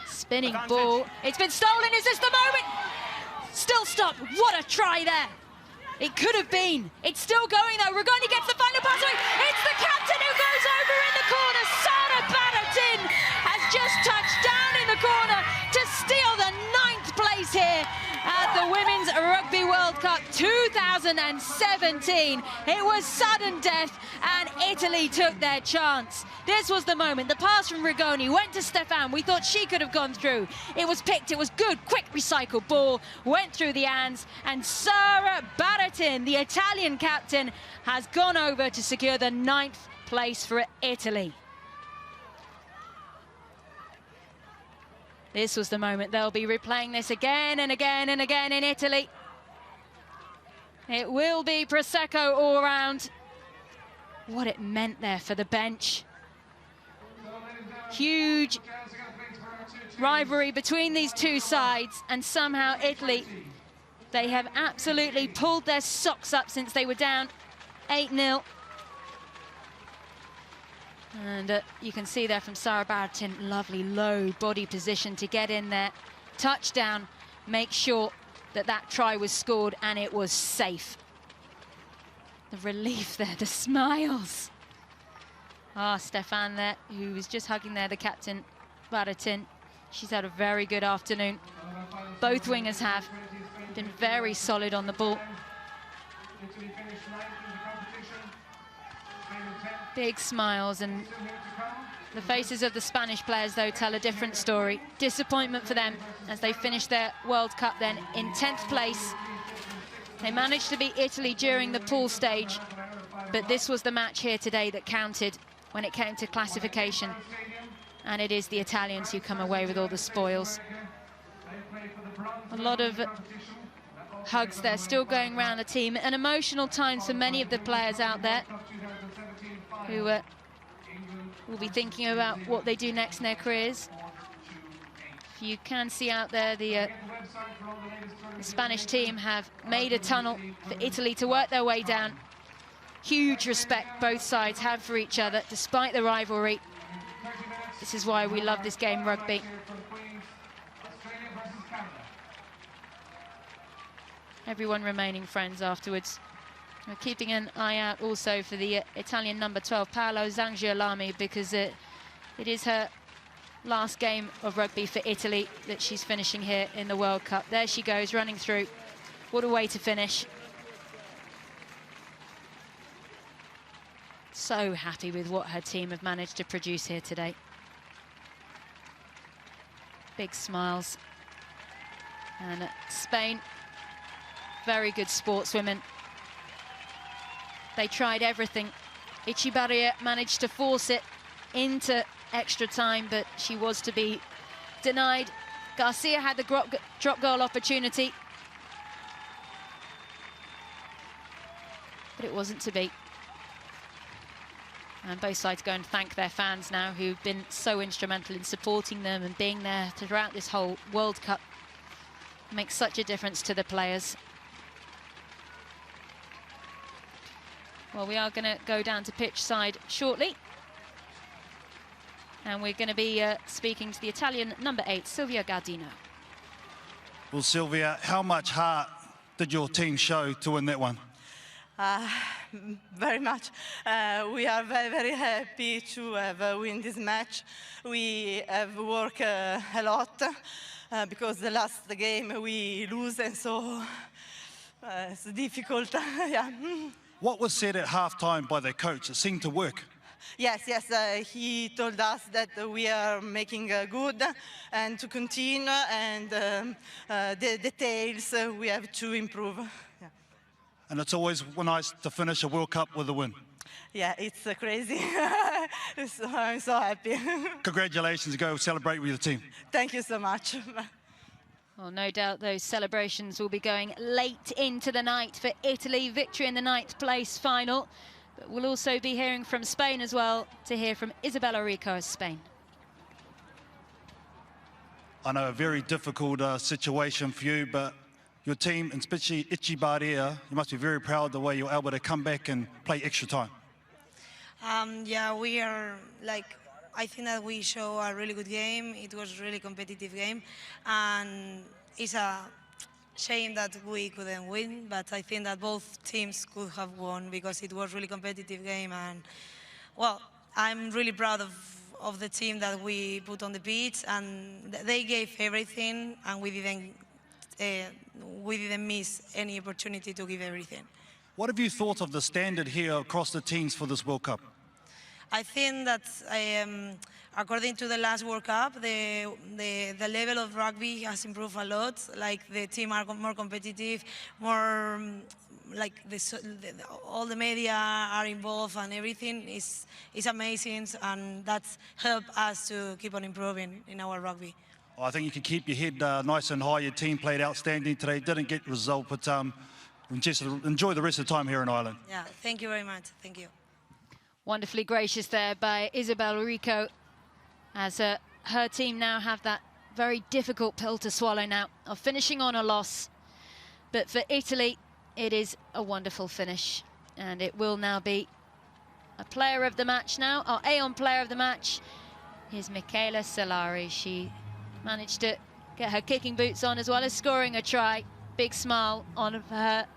Spinning Advantage. ball. It's been stolen. Is this the moment? Still stopped. What a try there. It could have been. It's still going though. Rigoni gets the final pass away. It's the captain who goes over in the corner. Sara Baratin has just touched down in the corner to steal the 9th place here at the Women's Rugby World Cup 2017. It was sudden death and Italy took their chance. This was the moment. The pass from Rigoni went to Stefan. We thought she could have gone through. It was picked. It was good. Quick recycled ball. Went through the hands. And Sara Baratin, the Italian captain, has gone over to secure the 9th place for Italy. This was the moment. They'll be replaying this again and again and again in Italy. It will be Prosecco all round. What it meant there for the bench. Huge rivalry between these two sides, and somehow Italy, they have absolutely pulled their socks up since they were down 8-0. And you can see there from Sara Baratin, lovely low body position to get in there. Touchdown, make sure that that try was scored, and it was safe. The relief there, the smiles. Ah, Stefan there, who was just hugging there, the captain, Baratin. She's had a very good afternoon. Both wingers have been very solid on the ball. Big smiles, and the faces of the Spanish players, though, tell a different story. Disappointment for them as they finished their World Cup then in 10th place. They managed to beat Italy during the pool stage, but this was the match here today that counted when it came to classification. And it is the Italians who come away with all the spoils. A lot of hugs there still going around the team, and emotional times for many of the players out there who will be thinking about what they do next in their careers. You can see out there the Spanish team have made a tunnel for Italy to work their way down. Huge respect both sides have for each other, despite the rivalry. This is why we love this game, rugby. Everyone remaining friends afterwards. We're keeping an eye out also for the Italian number 12, Paolo Zangiolami, because it is her last game of rugby for Italy that she's finishing here in the World Cup. There she goes, running through. What a way to finish. So happy with what her team have managed to produce here today. Big smiles. And Spain, very good sportswomen. They tried everything. Echevarria managed to force it into extra time, but she was to be denied. Garcia had the drop goal opportunity, but it wasn't to be. And both sides go and thank their fans now, who've been so instrumental in supporting them and being there throughout this whole World Cup. It makes such a difference to the players. Well, we are going to go down to pitch side shortly. And we're going to be speaking to the Italian number 8, Silvia Gardena. Well, Silvia, how much heart did your team show to win that one? Very much. We are very, very happy to have win this match. We have worked a lot because the last game we lose, and so it's difficult. Yeah. What was said at halftime by the coach? It seemed to work. Yes, he told us that we are making good and to continue, and the details we have to improve. Yeah. And it's always nice to finish a World Cup with a win. Yeah, it's crazy. I'm so happy. Congratulations, go celebrate with your team. Thank you so much. Well, no doubt those celebrations will be going late into the night for Italy. Victory in the 9th place final. But we'll also be hearing from Spain as well, to hear from Isabella Rico of Spain. I know a very difficult situation for you, but your team, and especially Echevarria, you must be very proud the way you're able to come back and play extra time. Yeah, we are I think that we show a really good game. It was a really competitive game, and it's a shame that we couldn't win, but I think that both teams could have won because it was a really competitive game. And well, I'm really proud of the team that we put on the pitch, and they gave everything, and we didn't miss any opportunity to give everything. What have you thought of the standard here across the teams for this World Cup? I think that according to the last World Cup, the level of rugby has improved a lot. Like, the team are more competitive, more all the media are involved, and everything is amazing, and that's helped us to keep on improving in our rugby. I think you can keep your head nice and high. Your team played outstanding today, didn't get the result, but And just enjoy the rest of the time here in Ireland. Yeah, thank you very much. Thank you. Wonderfully gracious there by Isabel Rico, as her team now have that very difficult pill to swallow now of finishing on a loss. But for Italy, it is a wonderful finish, and it will now be a player of the match now, our Aeon player of the match. Here's Michaela Solari. She managed to get her kicking boots on as well as scoring a try. Big smile on for her,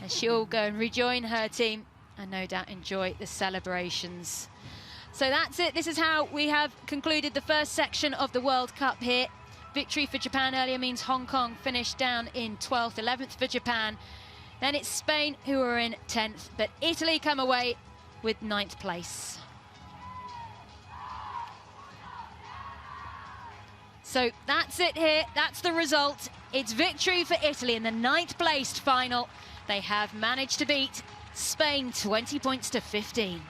and she'll go and rejoin her team and no doubt enjoy the celebrations. So that's it. This is how we have concluded the first section of the World Cup here. Victory for Japan earlier means Hong Kong finished down in 12th, 11th for Japan. Then it's Spain who are in 10th, but Italy come away with 9th place. So that's it here, that's the result. It's victory for Italy in the 9th placed final. They have managed to beat Spain 20 points to 15.